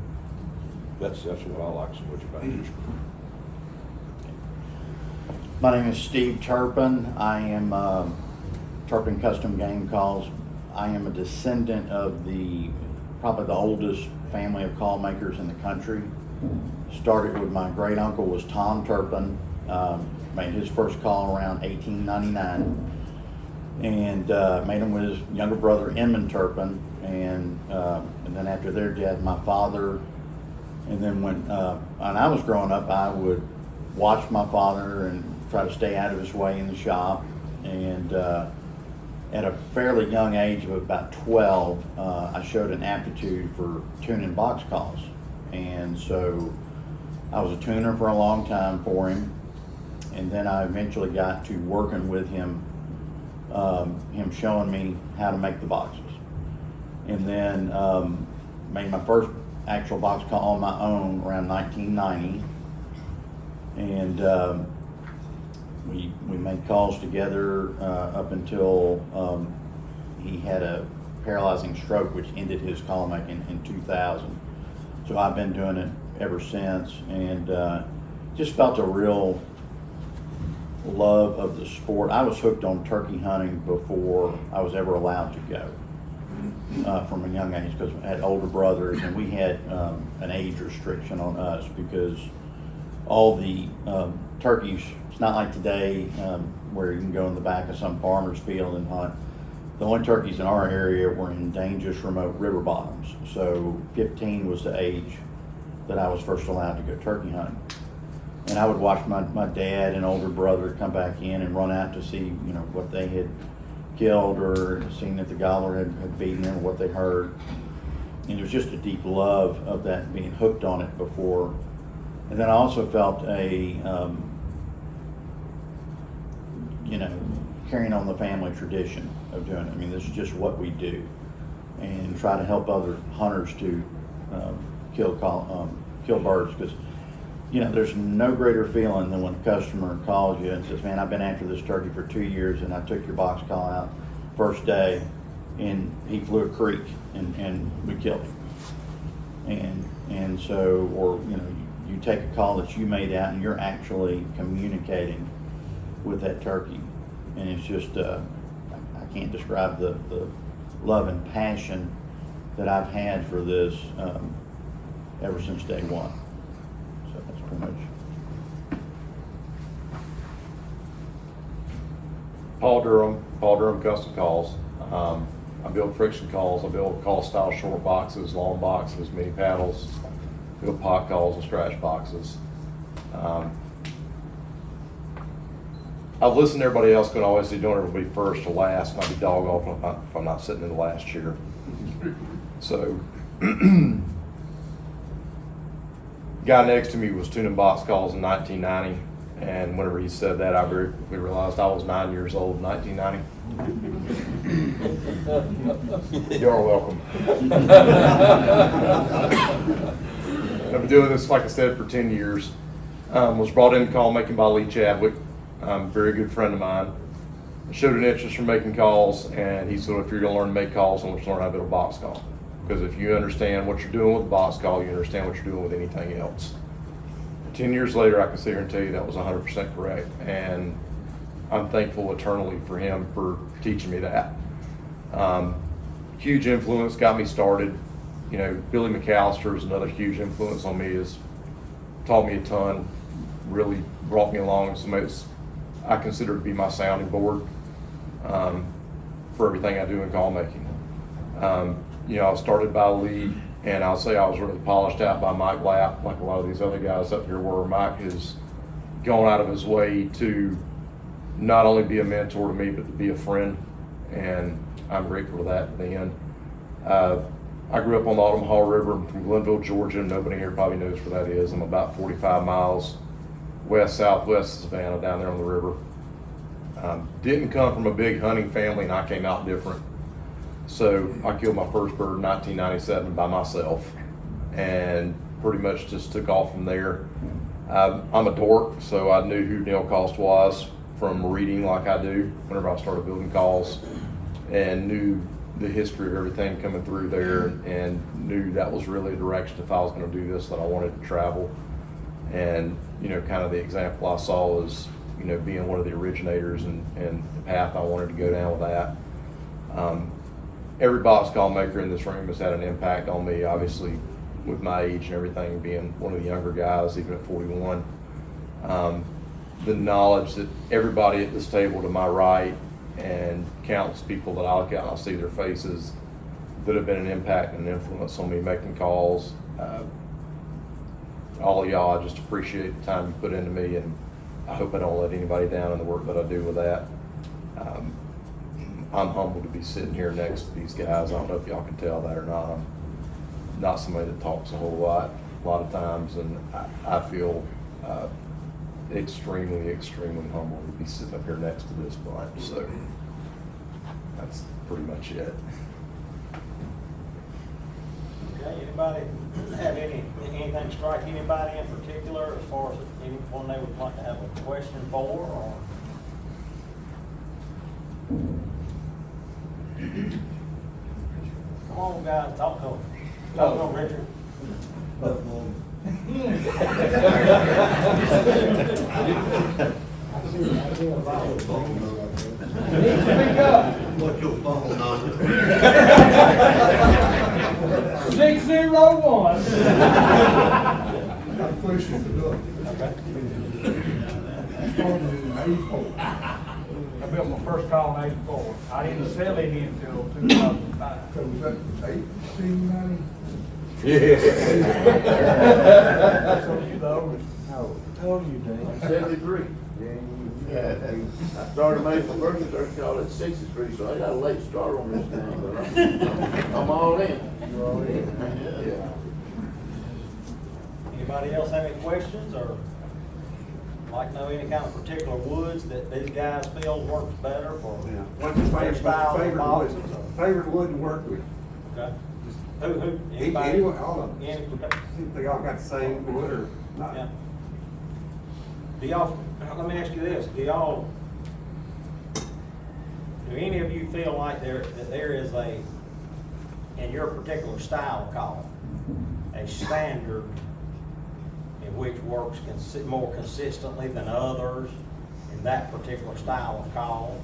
That's what I like so much about this group. My name is Steve Turpin. I am Turpin Custom Game Calls. I am a descendant of probably the oldest family of call makers in the country. Started with my great uncle was Tom Turpin. Made his first call around 1899, and made them with his younger brother Edmund Turpin, and then after their death, my father. And then when I was growing up, I would watch my father and try to stay out of his way in the shop. And at a fairly young age of about 12, I showed an aptitude for tuning box calls, and so I was a tuner for a long time for him. And then I eventually got to working with him, him showing me how to make the boxes. And then made my first actual box call on my own around 1990. And we made calls together up until he had a paralyzing stroke, which ended his call making in 2000. So I've been doing it ever since, and just felt a real love of the sport. I was hooked on turkey hunting before I was ever allowed to go from a young age, because I had older brothers, and we had an age restriction on us because all the turkeys, it's not like today where you can go in the back of some farmer's field and hunt. The only turkeys in our area were in dangerous remote river bottoms. So 15 was the age that I was first allowed to go turkey hunting. And I would watch my dad and older brother come back in and run out to see, what they had killed, or seen that the gobbler had beaten them, or what they heard. And it was just a deep love of that, being hooked on it before. And then I also felt carrying on the family tradition of doing it. I mean, this is just what we do, and try to help other hunters to kill birds, because there's no greater feeling than when a customer calls you and says, "Man, I've been after this turkey for 2 years, and I took your box call out first day, and he flew a creek, and we killed him." And so, or you take a call that you made out, and you're actually communicating with that turkey, and it's just I can't describe the love and passion that I've had for this ever since day one. So that's pretty much. Paul Durham Custom Calls. I build friction calls. I build call style short boxes, long boxes, mini paddles, build pot calls and scratch boxes. I've listened to everybody else, going always doing everybody first to last. Might be dog off if I'm not sitting in the last chair. So, guy next to me was tuning box calls in 1990, and whenever he said that, I very quickly realized I was 9 years old in 1990. You're welcome. I've been doing this, like I said, for 10 years. Was brought in call making by Lee Chadwick, a very good friend of mine. Showed an interest in making calls, and he said, if you're going to learn to make calls, then let's learn how to build a box call. Because if you understand what you're doing with a box call, you understand what you're doing with anything else. 10 years later, I can sit here and tell you that was 100% correct. And I'm thankful eternally for him for teaching me that. Huge influence, got me started. Billy McAllister is another huge influence on me. Has taught me a ton, really brought me along. I consider it to be my sounding board for everything I do in call making. I was started by Lee, and I'll say I was really polished out by Mike Lapp, like a lot of these other guys up here, where Mike has gone out of his way to not only be a mentor to me, but to be a friend, and I'm grateful for that at the end. I grew up on the Omaha River. I'm from Glenville, Georgia. Nobody here probably knows where that is. I'm about 45 miles southwest of Savannah, down there on the river. Didn't come from a big hunting family, and I came out different. So I killed my first bird in 1997 by myself, and pretty much just took off from there. I'm a dork, so I knew who Neil Cost was from reading like I do whenever I started building calls, and knew the history of everything coming through there, and knew that was really a direction, if I was going to do this, that I wanted to travel. And kind of the example I saw is you know, being one of the originators and the path I wanted to go down with that. Every box call maker in this room has had an impact on me, obviously, with my age and everything, being one of the younger guys, even at 41. The knowledge that everybody at this table to my right and countless people that I look at and I'll see their faces that have been an impact and an influence on me making calls. All of y'all, I just appreciate the time you put into me, and I hope I don't let anybody down in the work that I do with that. I'm humbled to be sitting here next to these guys. I don't know if y'all can tell that or not. I'm not somebody that talks a whole lot of times, and I feel extremely, extremely humbled to be sitting up here next to this bunch. So that's pretty much it. Okay, anybody have anything strike anybody in particular as far as anyone they would like to have a question for, or? Come on, guys, talk to them. Talk to them, Richard. Speak up. What's your phone number? 601. Got a question for Doug. I built my first car in '84. I didn't sell it until 2005. So was that 1890? So you the oldest. No. Told you, Dave. 73. Yeah, I started making my first turkey call at 63, so I got a late start on this thing, but I'm all in. You already? Yeah. Anybody else have any questions, or like to know any kind of particular woods that these guys feel works better for What's your their style of boxes? favorite wood to work with? Okay. Who, anybody? Anyone, all of them. Any, See if they all got the same wood or not. yeah. Do y'all, let me ask you this, do any of you feel like there is in your particular style call, a standard in which works more consistently than others in that particular style of call?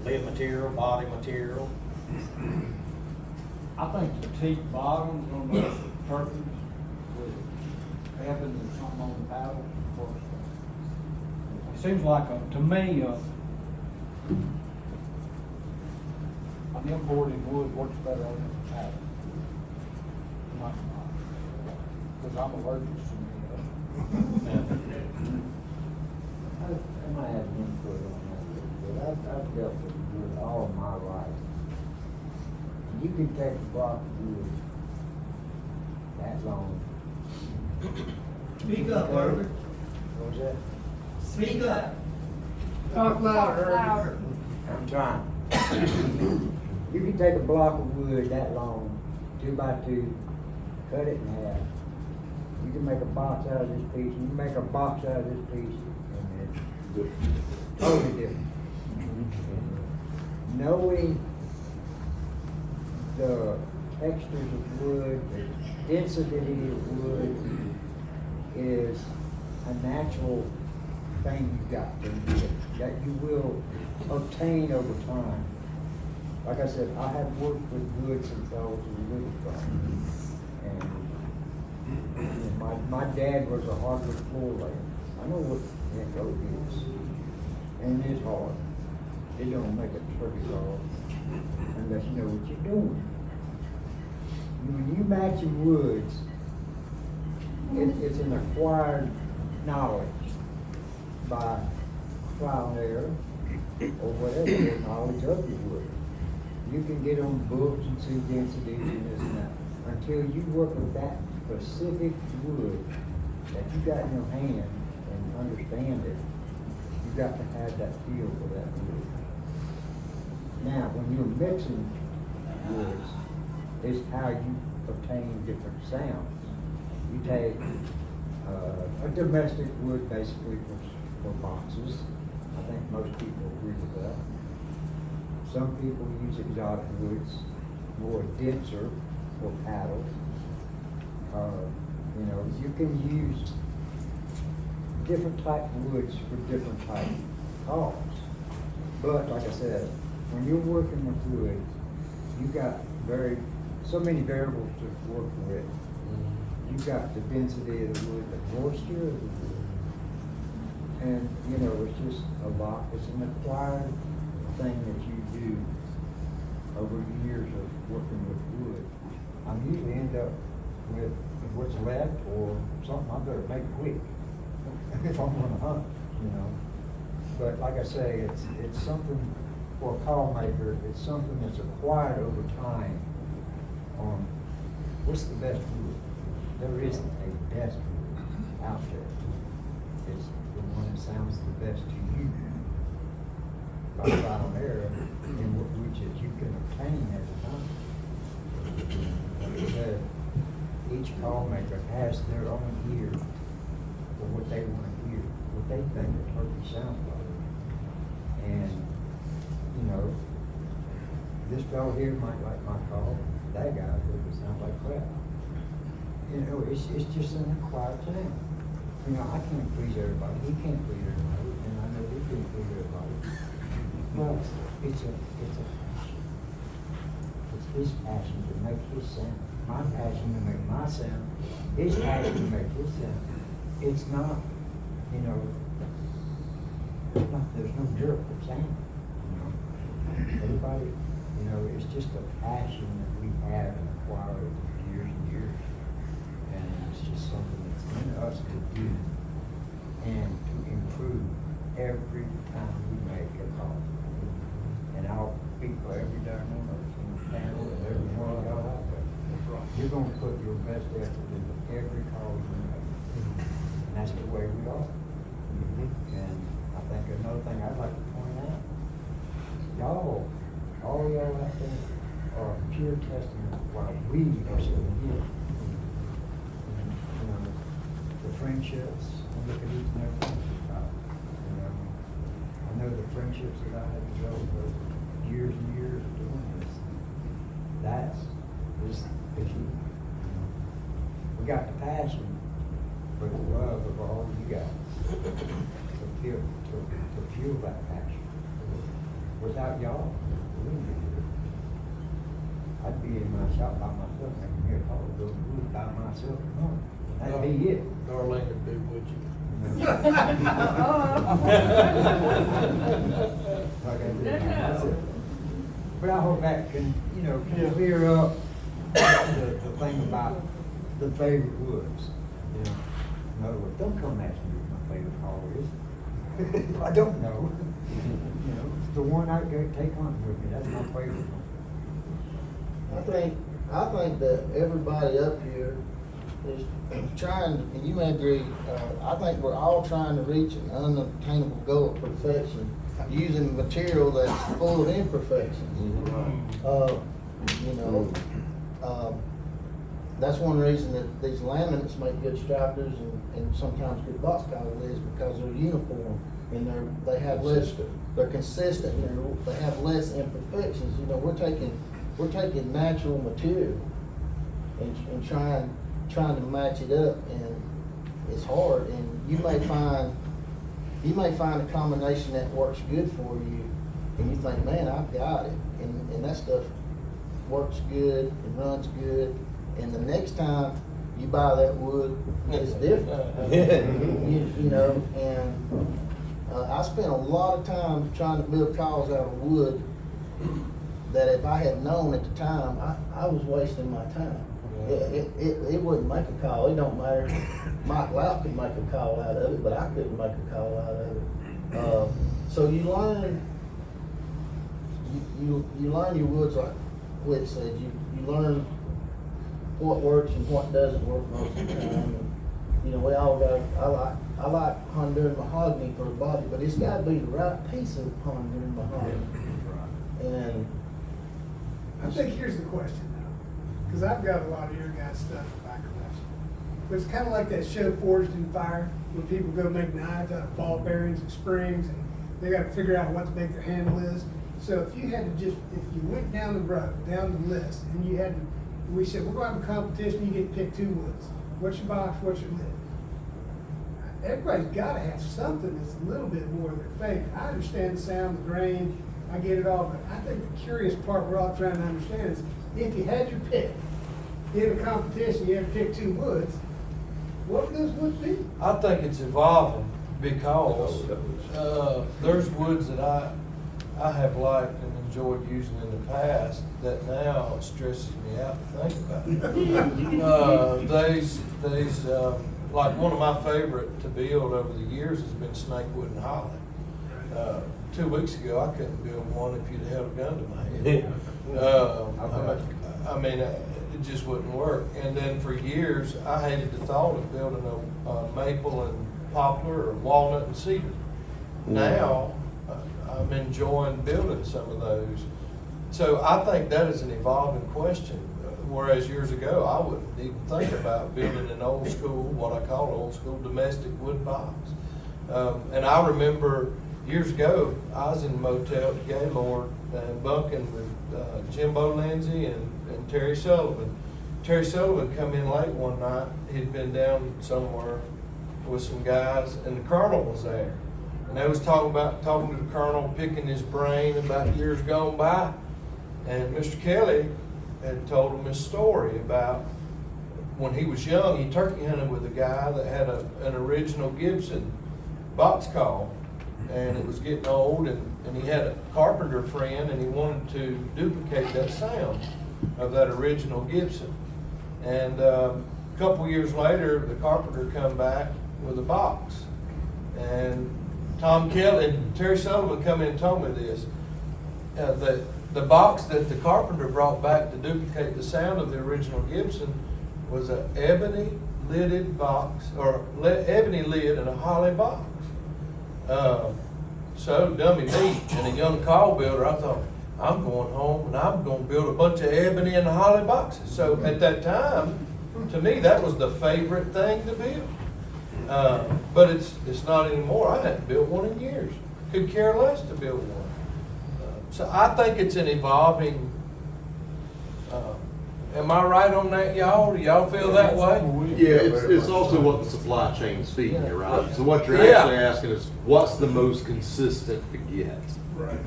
Lid material, body material? I think the teak bottoms on those turkeys with Evans or something on the paddle works. It seems like, to me, an imported wood works better on the paddle. Because I'm allergic to I might have input on that, but I've dealt with wood all my life. You can take a block of wood that long. Speak up, Herbert. What was that? Speak up. Talk louder. I'm trying. You can take a block of wood that long, 2 by 2, cut it in half. You can make a box out of this piece, and you can make a box out of this piece, and it's totally different. Knowing the textures of wood, the density of wood is a natural thing you've got to do, that you will obtain over time. Like I said, I have worked with wood since I was a little guy. And my dad was a hardwood floor layer. I know what that road is. And it's hard. It don't make a turkey call unless you know what you're doing. When you match your woods, it's an acquired knowledge by trial and error or whatever knowledge of your wood. You can get on books and see density and this and that. Until you work with that specific wood that you got in your hand and understand it, you got to have that feel for that wood. Now, when you're mixing woods, is how you obtain different sounds. You take a domestic wood basically for boxes. I think most people agree with that. Some people use exotic woods, more denser for paddles. You know, you can use different type of woods for different type calls. But like I said, when you're working with wood, you got so many variables to work with. You've got the density of the wood, the moisture of the wood. And, you know, it's just a lot, it's an acquired thing that you do over years of working with wood. I usually end up with what's left or something I better make quick if I'm gonna hunt, you know. But like I say, it's something for a call maker, it's something that's acquired over time on what's the best wood. There isn't a best wood out there. It's the one that sounds the best to you. By trial and error, and which is you can obtain every time. Like I said, each call maker has their own ear for what they want to hear, what they think a turkey sounds like. And, you know, this fellow here might like my call, that guy would sound like crap. You know, it's just an acquired thing. You know, I can't please everybody, he can't please everybody, and I know he can't please everybody. But it's his passion to make his sound, my passion to make my sound, his passion to make his sound. It's not, you know, there's no miracle sound, you know. Everybody, you know, it's just a passion that we have and acquired over years and years. And it's just something that's in us to do and to improve every time we make a call. And I'll speak for every darn one of us in the panel and every one of y'all out there. You're gonna put your best effort into every call you make. And that's the way we are. And I think another thing I'd like to point out, all y'all out there are pure testament of why we are still here. You know, the friendships, I look at each and every one of you about, you know. I know the friendships that I have developed over years and years of doing this. That's you know. We got the passion, but the love of all you got to fuel that passion. Without y'all, we wouldn't be here. I'd be in my shop by myself, making here call, go to wood by myself at home. That'd be it. Darlene would be with you. Like I did by myself. But I hope that can, you know, can clear up the thing about the favorite woods. You know, in other words, don't come ask me what my favorite call is. I don't know. You know, the one I go take hunting with me, that's my favorite one. I think that everybody up here is trying, and you may agree, I think we're all trying to reach an unattainable goal of perfection using material that's full of imperfections. You know, that's one reason that these laminates make good stripers and sometimes good box collars is because they're uniform and they have less, they're consistent and they have less imperfections. You know, we're taking natural material and trying to match it up, and it's hard. And you may find a combination that works good for you, and you think, man, I've got it, and that stuff works good and runs good, and the next time you buy that wood, it's different. you know, and I spent a lot of time trying to build calls out of wood that if I had known at the time, I was wasting my time. It wouldn't make a call. It don't matter. Mike Loud could make a call out of it, but I couldn't make a call out of it. So you learn your woods, like Whit said. You learn what works and what doesn't work most of the time. And, you know, we all got. I like Honduran mahogany for a body, but it's got to be the right piece of Honduran mahogany. And I think here's the question now, because I've got a lot of your guys' stuff in my collection. But it's kind of like that show Forged in Fire, where people go make knives out of ball bearings and springs, and they got to figure out what to make their handle is. So if you had to if you went down the road, down the list, and you had to, we said, we're going to have a competition, you get to pick two woods. What's your box, what's your lid? everybody's gotta have something that's a little bit more than their favorite. I understand the sound, the grain, I get it all, but I think the curious part we're all trying to understand is, if you had your pick, in a competition, you had to pick 2 woods, what would those woods be? I think it's evolving because, there's woods that I have liked and enjoyed using in the past that now it stresses me out to think about. Like one of my favorite to build over the years has been snakewood and holly. 2 weeks ago, I couldn't build one if you'd held a gun to my head. I mean, it just wouldn't work. And then for years, I hated the thought of building a maple and poplar or walnut and cedar. Now, I'm enjoying building some of those. So I think that is an evolving question. Whereas years ago, I wouldn't even think about building an old school, what I call old school domestic wood box. And I remember years ago, I was in a motel at Gaylord and bunking with Jimbo Lindsay and Terry Sullivan. Terry Sullivan come in late one night. He'd been down somewhere with some guys, and the colonel was there. And they was talking to the colonel, picking his brain about years gone by. And Mr. Kelly had told him this story about when he was young, he turkey hunted with a guy that had an original Gibson box call. And it was getting old, and he had a carpenter friend, and he wanted to duplicate that sound of that original Gibson. And a couple years later, the carpenter come back with a box. And Tom Kelly and Terry Sullivan come in and told me this. The box that the carpenter brought back to duplicate the sound of the original Gibson was an ebony lidded box, or ebony lid and a holly box. So dummy me and a young call builder, I thought, I'm going home and I'm going to build a bunch of ebony and holly boxes. So at that time, to me, that was the favorite thing to build. But it's not anymore. I hadn't built one in years. Could care less to build one. So I think it's an evolving. Am I right on that, y'all? Do y'all feel that way? Yeah, it's also what the supply chain's feeding you, right? So what you're actually asking is, what's the most consistent to get? Right.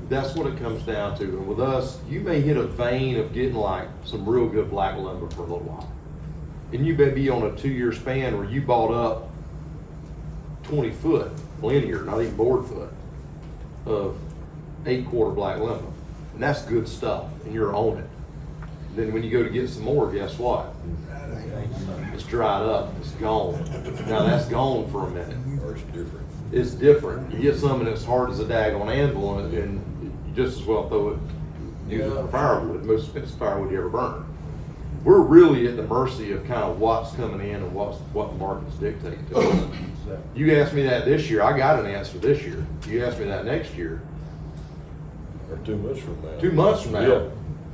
That's what it comes down to. And with us, you may hit a vein of getting like some real good black lumber for a little while. And you may be on a 2-year span where you bought up 20 foot linear, not even board foot, of 8-quarter black lumber. And that's good stuff, and you're on it. Then when you go to get some more, guess what? It's dried up, it's gone. Now that's gone for a minute. Or it's different. It's different. You get something that's hard as a daggone anvil, and you just as well throw it, use it for firewood, most expensive firewood you ever burn. We're really at the mercy of kind of what's coming in and what the market's dictating to us. You asked me that this year, I got an answer this year. You ask me that next year. Or 2 months from now. 2 months from now, Yeah.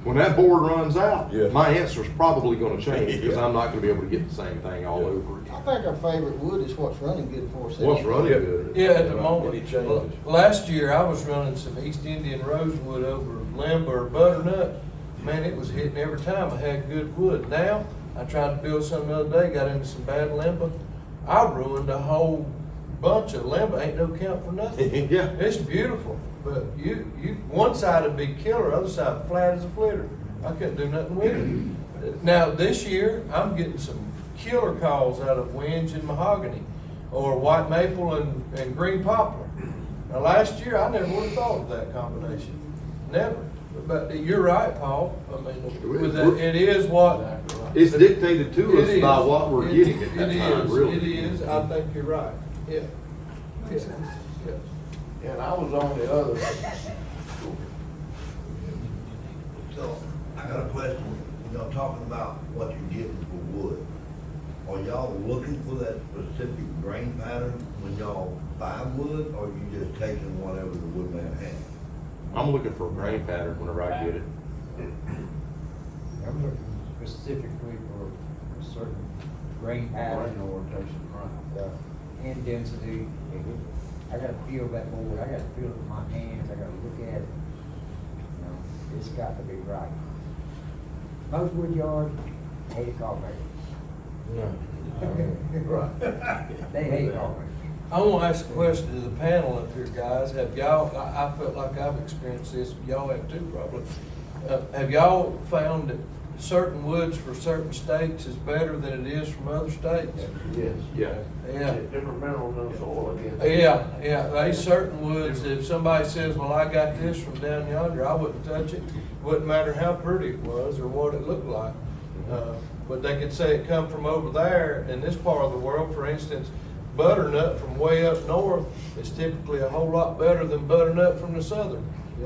when that board runs out, Yeah. my answer's probably gonna change, because Yeah. I'm not gonna be able to get the same thing all over I again. think our favorite wood is what's running good for us. What's running good? Yeah, at the moment. Any changes? Last year, I was running some East Indian rosewood over limber or butternut. Man, it was hitting every time I had good wood. Now, I tried to build some the other day, got into some bad limber. I ruined a whole bunch of limber, ain't no count for nothing. Yeah. It's beautiful, but one side would be killer, other side flat as a flitter. I couldn't do nothing with it. Now, this year, I'm getting some killer calls out of whinge and mahogany, or white maple and green poplar. Now, last year, I never would have thought of that combination, never. But you're right, Paul, I mean, with that, it is what. It's dictated to us It by is. what we're getting at that time, really. It is, I think you're right, yeah. Yeah. Yeah. And I was on the other. So, I got a question, when y'all talking about what you're getting for wood, are y'all looking for that specific grain pattern when y'all buy wood, or you just taking whatever the woodman has? I'm looking for a grain pattern whenever I get it. I'm looking specifically for a certain grain pattern or and density. I gotta feel that board, I gotta feel it with my hands, I gotta look at it. You know, it's got to be right. Most wood yards hate a call maker. No. Right. They hate hawks. I want to ask a question to the panel up here, guys. Have y'all, I felt like I've experienced this, y'all have too probably. Have y'all found that certain woods for certain states is better than it is from other states? Yes. Yeah. Yeah. Different minerals in the soil, I guess. Yeah, there's certain woods, if somebody says, well, I got this from down yonder, I wouldn't touch it. Wouldn't matter how pretty it was or what it looked like. But they could say it come from over there in this part of the world. For instance, butternut from way up north is typically a whole lot better than butternut from the southern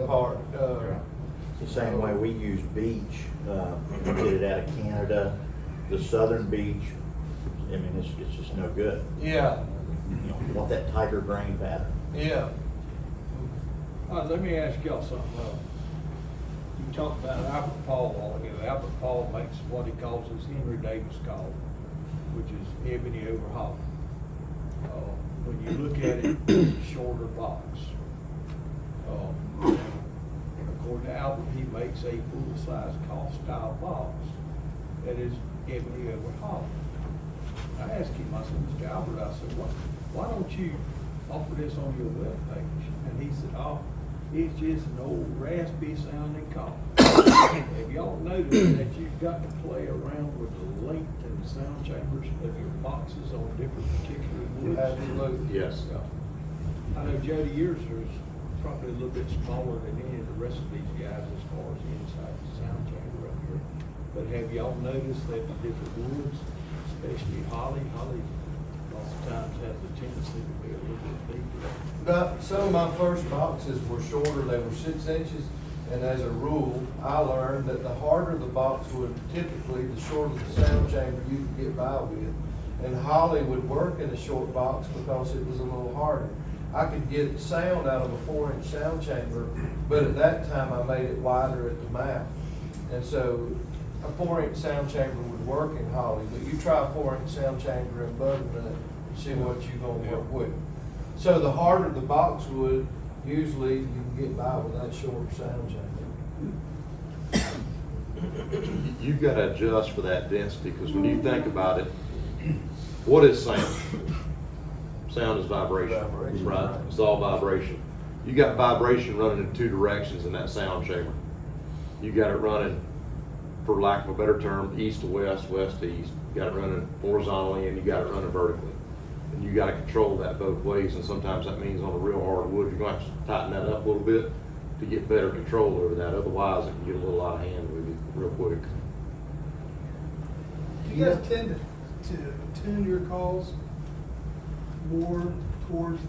part. The same way we use beech, we get it out of Canada, the southern beech, I mean, it's just no good. Yeah, You know, you want that tighter grain pattern. yeah. Let me ask y'all something. You talked about Albert Paul a while ago. Albert Paul makes what he calls his Henry Davis call, which is ebony over holly. When you look at it, it's a shorter box. According to Albert, he makes a full-size call style box that is ebony over holly. I asked him, I said, Mr. Albert, I said, why don't you offer this on your webpage? And he said, oh, it's just an old raspy sounding call. Have y'all noticed that you've got to play around with the length and sound chambers of your boxes on different particular woods? Absolutely. Yes. I know Jody, yours is probably a little bit smaller than any of the rest of these guys as far as the inside the sound chamber up here. But have y'all noticed that the different woods, especially holly lots of times has a tendency to be a little bit deeper? Some of my first boxes were shorter, they were 6 inches, and as a rule, I learned that the harder the box would, typically, the shorter the sound chamber you could get by with. And holly would work in a short box because it was a little harder. I could get sound out of a 4-inch sound chamber, but at that time I made it wider at the mouth. And so a 4-inch sound chamber would work in holly, but you try a 4-inch sound chamber in butternut and see what you're gonna work with. So the harder the box wood, usually you can get by with that shorter sound chamber. You've got to adjust for that density, because when you think about it, what is sound? Sound is vibration, Vibration. right? It's all vibration. You got vibration running in 2 directions in that sound chamber. You got it running, for lack of a better term, east to west, west to east. You got it running horizontally, and you got it running vertically. And you got to control that both ways, and sometimes that means on a real hard wood, you're going to have to tighten that up a little bit to get better control over that. Otherwise, it can get a little out of hand with you real quick. Do you guys tend to tune your calls more towards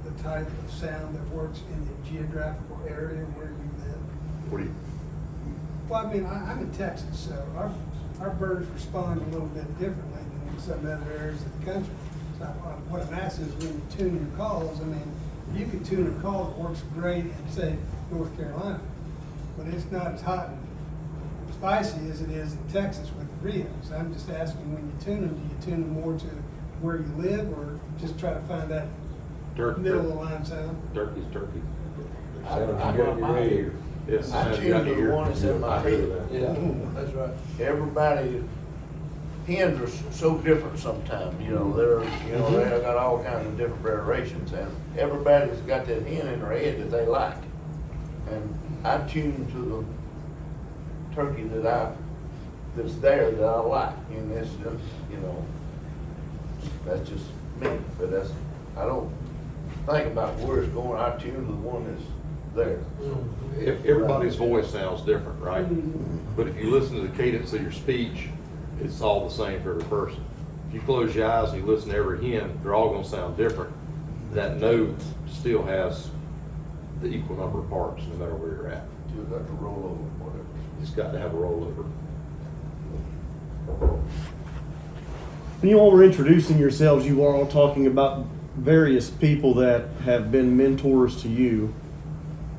the type of sound that works in the geographical area where you live? What do you? Well, I mean, I'm in Texas, so our birds respond a little bit differently than in some other areas of the country. So what I'm asking is, when you tune your calls, I mean, you can tune a call that works great in, say, North Carolina, but it's not as hot and spicy as it is in Texas with the Rios. I'm just asking, when you tune them, do you tune them more to where you live, or just try to find that middle of the line sound? Turkey's turkey. I got my ear. Yes. I tune to the one that's in my head. Yeah, that's right. Everybody, hens are so different sometimes, you know, they got all kinds of different variations, and everybody's got that hen in their head that they like. And I tune to the turkey that's there that I like, and it's just, you know, that's just me, but I don't think about where it's going, I tune to the one that's there. Everybody's voice sounds different, right? But if you listen to the cadence of your speech, it's all the same for every person. If you close your eyes and you listen to every hen, they're all gonna sound different. That note still has the equal number of parts, no matter where you're at. You've got to roll over, whatever. It's got to have a rollover. When you all were introducing yourselves, you were all talking about various people that have been mentors to you.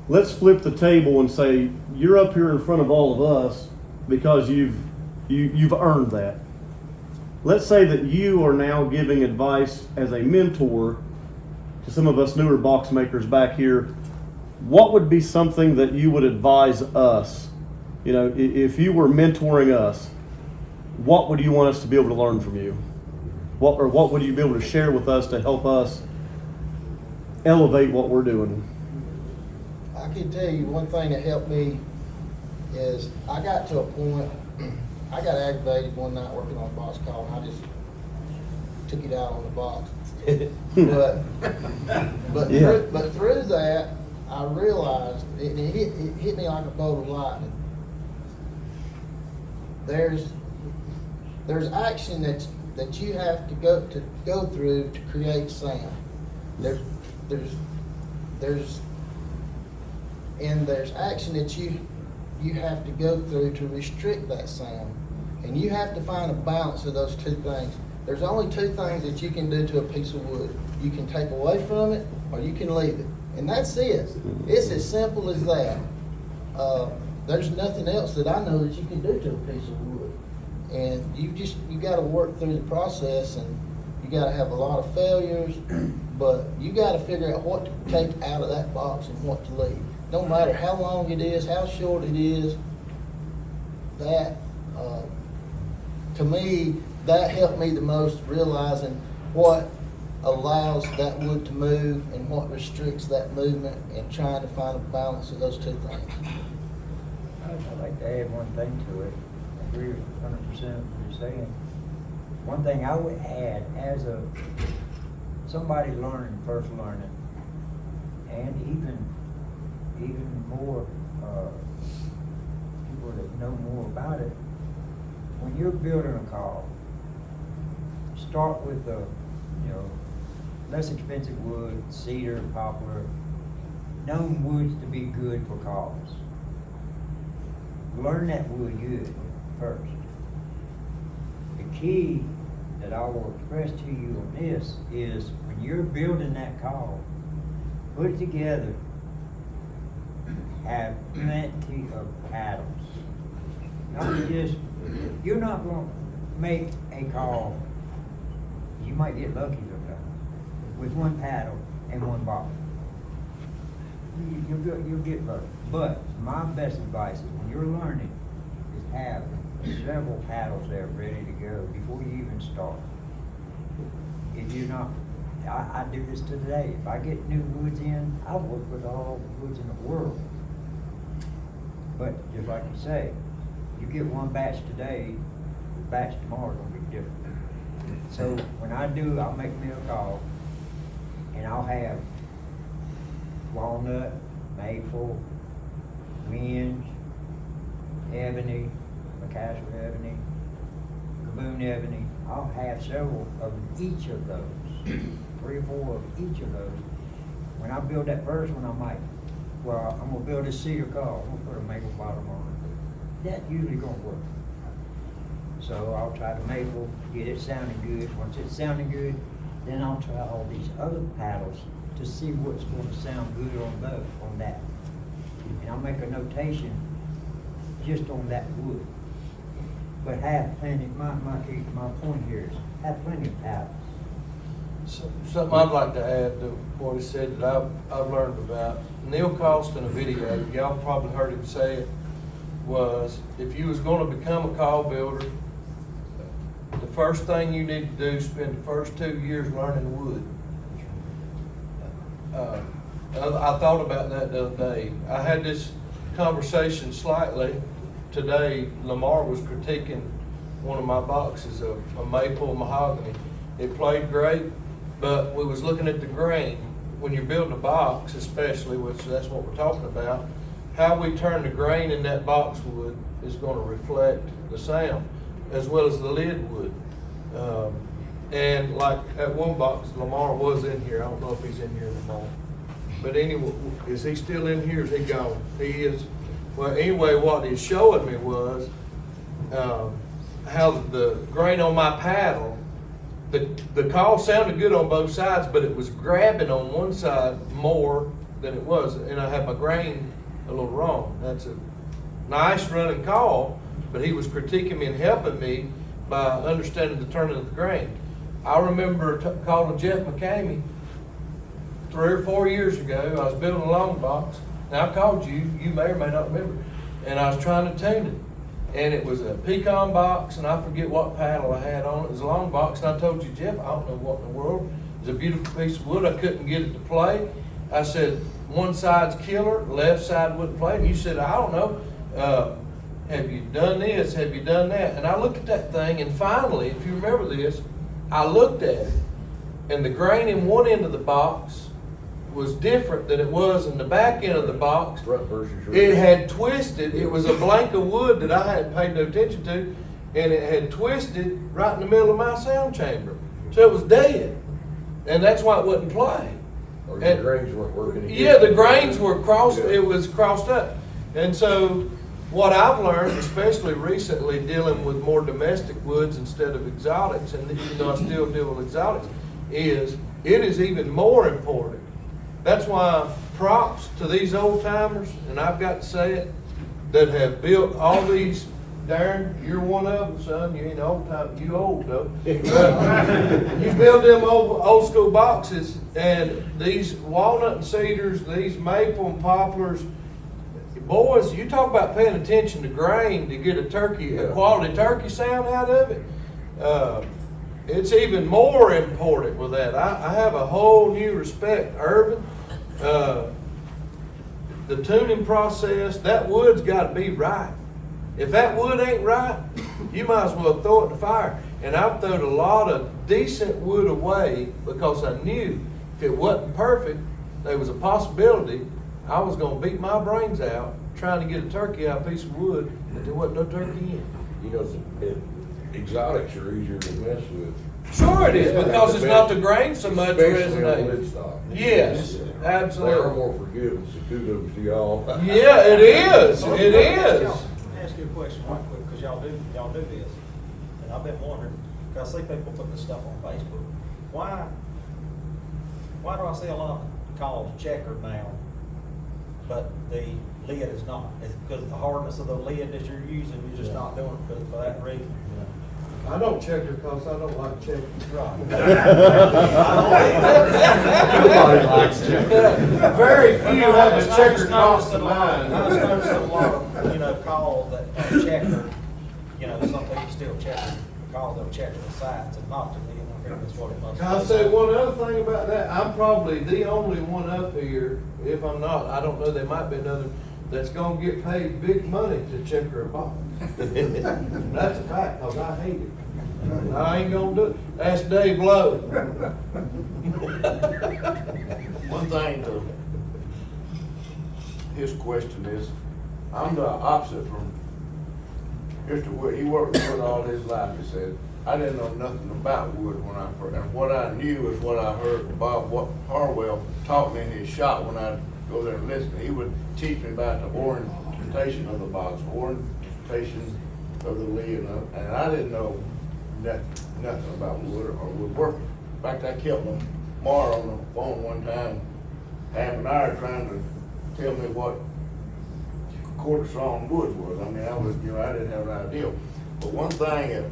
Let's flip the table and say you're up here in front of all of us because you've earned that. Let's say that you are now giving advice as a mentor to some of us newer box makers back here. What would be something that you would advise us? You know, if you were mentoring us, what would you want us to be able to learn from you? what would you be able to share with us to help us elevate what we're doing? I can tell you one thing that helped me is I got to a point, I got aggravated one night working on a box call, and I just took it out on the box. but Yeah. through that, I realized it hit me like a bolt of lightning. There's action that you have to go through to create sound. There's action that you have to go through to restrict that sound. And you have to find a balance of those two things. There's only two things that you can do to a piece of wood. You can take away from it, or you can leave it. And that's it. It's as simple as that. There's nothing else that I know that you can do to a piece of wood. And you gotta work through the process, and you gotta have a lot of failures, but you gotta figure out what to take out of that box and what to leave. No matter how long it is, how short it is, that, to me, that helped me the most, realizing what allows that wood to move and what restricts that movement, and trying to find a balance of those two things. I'd like to add one thing to it. I agree with 100% what you're saying. One thing I would add, as somebody first learning, and even more people that know more about it, when you're building a call, start with the less expensive wood, cedar, poplar, known woods to be good for calls. Learn that wood good first. The key that I will express to you on this is when you're building that call, put it together, have plenty of paddles. You're not going to make a call, you might get lucky sometimes, with one paddle and one box. You'll get lucky. But my best advice is when you're learning is have several paddles there ready to go before you even start. If you're not, I do this today. If I get new woods in, I work with all the woods in the world. But just like you say, you get one batch today, the batch tomorrow is going to be different. So when I do, I'll make me a call, and I'll have walnut, maple, whinge, ebony, Macassar ebony, Gaboon ebony. I'll have several of each of those, 3 or 4 of each of those. When I build that first one, I'm gonna build a cedar call. I'm gonna put a maple bottom on it. That usually gonna work. So I'll try the maple, get it sounding good. Once it's sounding good, then I'll try all these other paddles to see what's going to sound good on that. And I'll make a notation just on that wood. But have plenty, my point here is have plenty of paddles. Something I'd like to add to what he said that I've learned about. Neil Cost in a video, y'all probably heard him say it, was if you was going to become a call builder, the first thing you need to do is spend the first 2 years learning wood. I thought about that the other day. I had this conversation slightly today. Lamar was critiquing one of my boxes of a maple mahogany. It played great, but we was looking at the grain. When you're building a box, especially, which that's what we're talking about, how we turn the grain in that boxwood is going to reflect the sound, as well as the lid wood. And like at one box, Lamar was in here. I don't know if he's in here anymore. But anyway, is he still in here? Is he gone? He is. Well, anyway, what he's showing me was how the grain on my paddle, the call sounded good on both sides, but it was grabbing on one side more than it was. And I had my grain a little wrong. That's a nice running call, but he was critiquing me and helping me by understanding the turning of the grain. I remember calling Jeff McCammon 3 or 4 years ago. I was building a long box. Now I called you, you may or may not remember, and I was trying to tune it. and it was a pecan box, and I forget what paddle I had on it. It was a long box, and I told you, Jeff, I don't know what in the world. It was a beautiful piece of wood. I couldn't get it to play. I said, one side's killer, left side wouldn't play. And you said, I don't know. Have you done this? Have you done that? And I looked at that thing, and finally, if you remember this, I looked at it, and the grain in one end of the box was different than it was in the back end of the box. Front versus rear. It had twisted. It was a blank of wood that I hadn't paid no attention to, and it had twisted right in the middle of my sound chamber. So it was dead, and that's why it wouldn't play. Or And- the grains weren't working. Yeah, the grains were crossed. Yeah. It was crossed up, and so what I've learned, especially recently dealing with more domestic woods instead of exotics, and even though I still deal with exotics, is it is even more important. That's why props to these old timers, and I've got to say it, that have built all these. Darren, you're one of them, son. You ain't old time. You old though. You build them old school boxes, and these walnut and cedars, these maple and poplars. Boys, you talk about paying attention to grain to get a quality turkey sound out of it. It's even more important with that. I have a whole new respect, Irvin. The tuning process, that wood's got to be right. If that wood ain't right, you might as well throw it in the fire. And I've thrown a lot of decent wood away because I knew if it wasn't perfect, there was a possibility I was going to beat my brains out trying to get a turkey out of a piece of wood that there wasn't no turkey in. You know, exotics are easier to mess with. Sure it is, Yeah, because it's not the grain so much Especially on resonate. lid stock. Yes, They are absolutely. more forgiving, so kudos to y'all. Yeah, it is, it is. Let me ask you a question right quick, because y'all do this, and I've been wondering, because I see people put this stuff on Facebook. Why do I see a lot of calls checkered now, but the lid is not? It's because of the hardness of the lid that you're using, you're just not doing it for that reason. I don't check it because I don't like checking. Nobody likes checker. Very few have a checker cost cost of mine. I just noticed a lot of, calls that are checkered, some people still check it, because they'll check the sides and not the lid. I think that's what it must be. Can I say one other thing about that? I'm probably the only one up here, if I'm not, I don't know, there might be another, that's gonna get paid big money to checker a box. That's a fact, cause I hate it. I ain't gonna do it. Ask Dave Lowe. One thing his question is, I'm the opposite from Mr. Wood. He worked with wood all his life, he said. I didn't know nothing about wood when I first, and what I knew is what I heard Bob Harwell taught me in his shop when I'd go there and listen. He would teach me about the orientation of the box, orientation of the lid, and I didn't know nothing about wood or woodworking. In fact, I kept Mar on the phone one time, half an hour trying to tell me what quarter sawn wood was. I mean, I didn't have an idea. But one thing that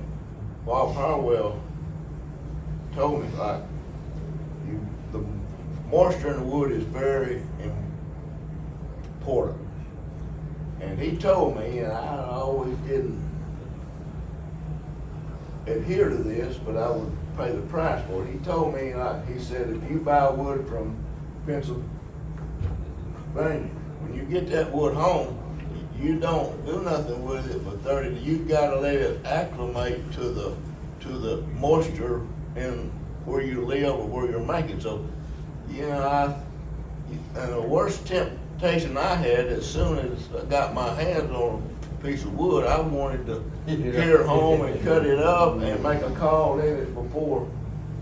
Bob Harwell told me, like, the moisture in the wood is very important. And he told me, and I always didn't adhere to this, but I would pay the price for it. He told me, he said, if you buy wood from Pennsylvania, when you get that wood home, you don't do nothing with it for 30. You gotta let it acclimate to the moisture in where you live or where you're making. So, and the worst temptation I had, as soon as I got my hands on a piece of wood, I wanted to carry it home and cut it up and make a call in it before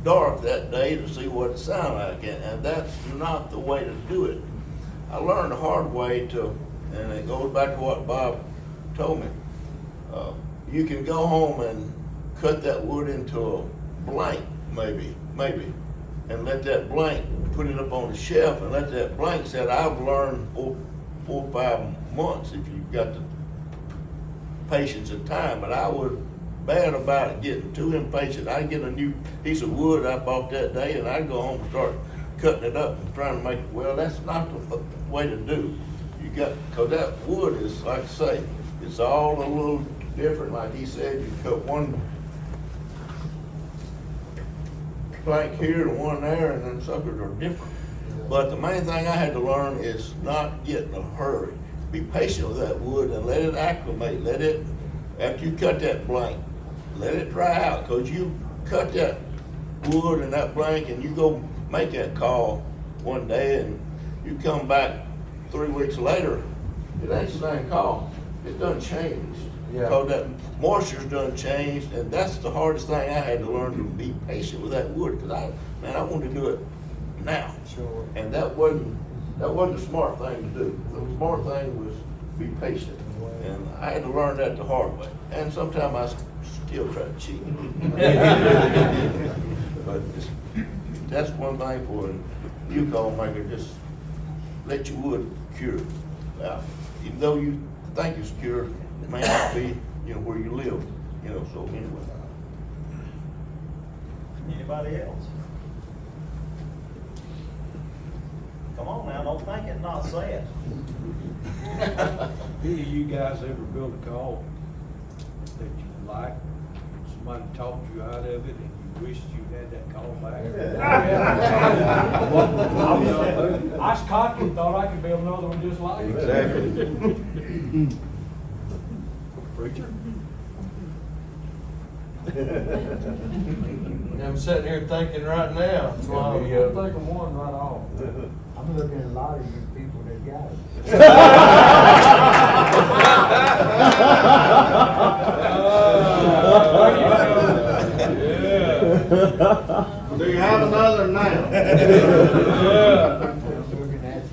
dark that day to see what it sounded like. And that's not the way to do it. I learned the hard way and it goes back to what Bob told me. You can go home and cut that wood into a blank, maybe, and let that blank, put it up on the shelf and let that blank set. I've learned 4 or 5 months if you've got the patience and time, but I was bad about it, getting too impatient. I'd get a new piece of wood I bought that day and I'd go home and start cutting it up and trying to make it. Well, that's not the way to do. Because that wood is, like I say, it's all a little different, like he said, you cut one plank here and one there, and then suckers are different. But the main thing I had to learn is not get in a hurry. Be patient with that wood and let it acclimate. Let it, after you cut that blank, let it dry out, cause you cut that wood and that blank and you go make that call one day and you come back 3 weeks later, it ain't the same call. It done changed. Yeah. Cause that moisture's done changed, and that's the hardest thing I had to learn, to be patient with that wood, cause I wanted to do it now. Sure. And that wasn't the smart thing to do. The smart thing was be patient. And I had to learn that the hard way. And sometimes I still try to cheat. But that's one thing for a new call maker, just let your wood cure. Even though you think it's cured, it may not be, where you live, so anyway. Anybody else? Come on now, don't think it, not say it. Any of you guys ever built a call that you liked, somebody talked you out of it, and you wished you had that call back? I was cocky and thought I could build another one just like it. Exactly. Preacher? I'm sitting here thinking right now. I'm thinking one right off. I'm looking at a lot of you people that got it. Do you have another now? I'm looking at you.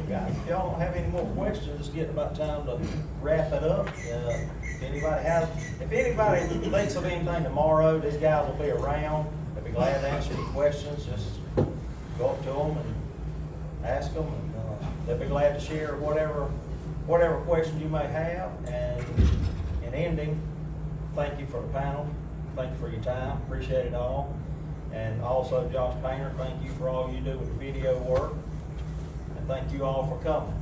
Guys, if y'all don't have any more questions, it's getting about time to wrap it up. If anybody thinks of anything tomorrow, these guys will be around. They'll be glad to answer any questions. Just go up to them and ask them, and they'll be glad to share whatever questions you may have. And in ending, thank you for the panel. Thank you for your time. Appreciate it all. And also, Josh Painter, thank you for all you do with the video work. And thank you all for coming.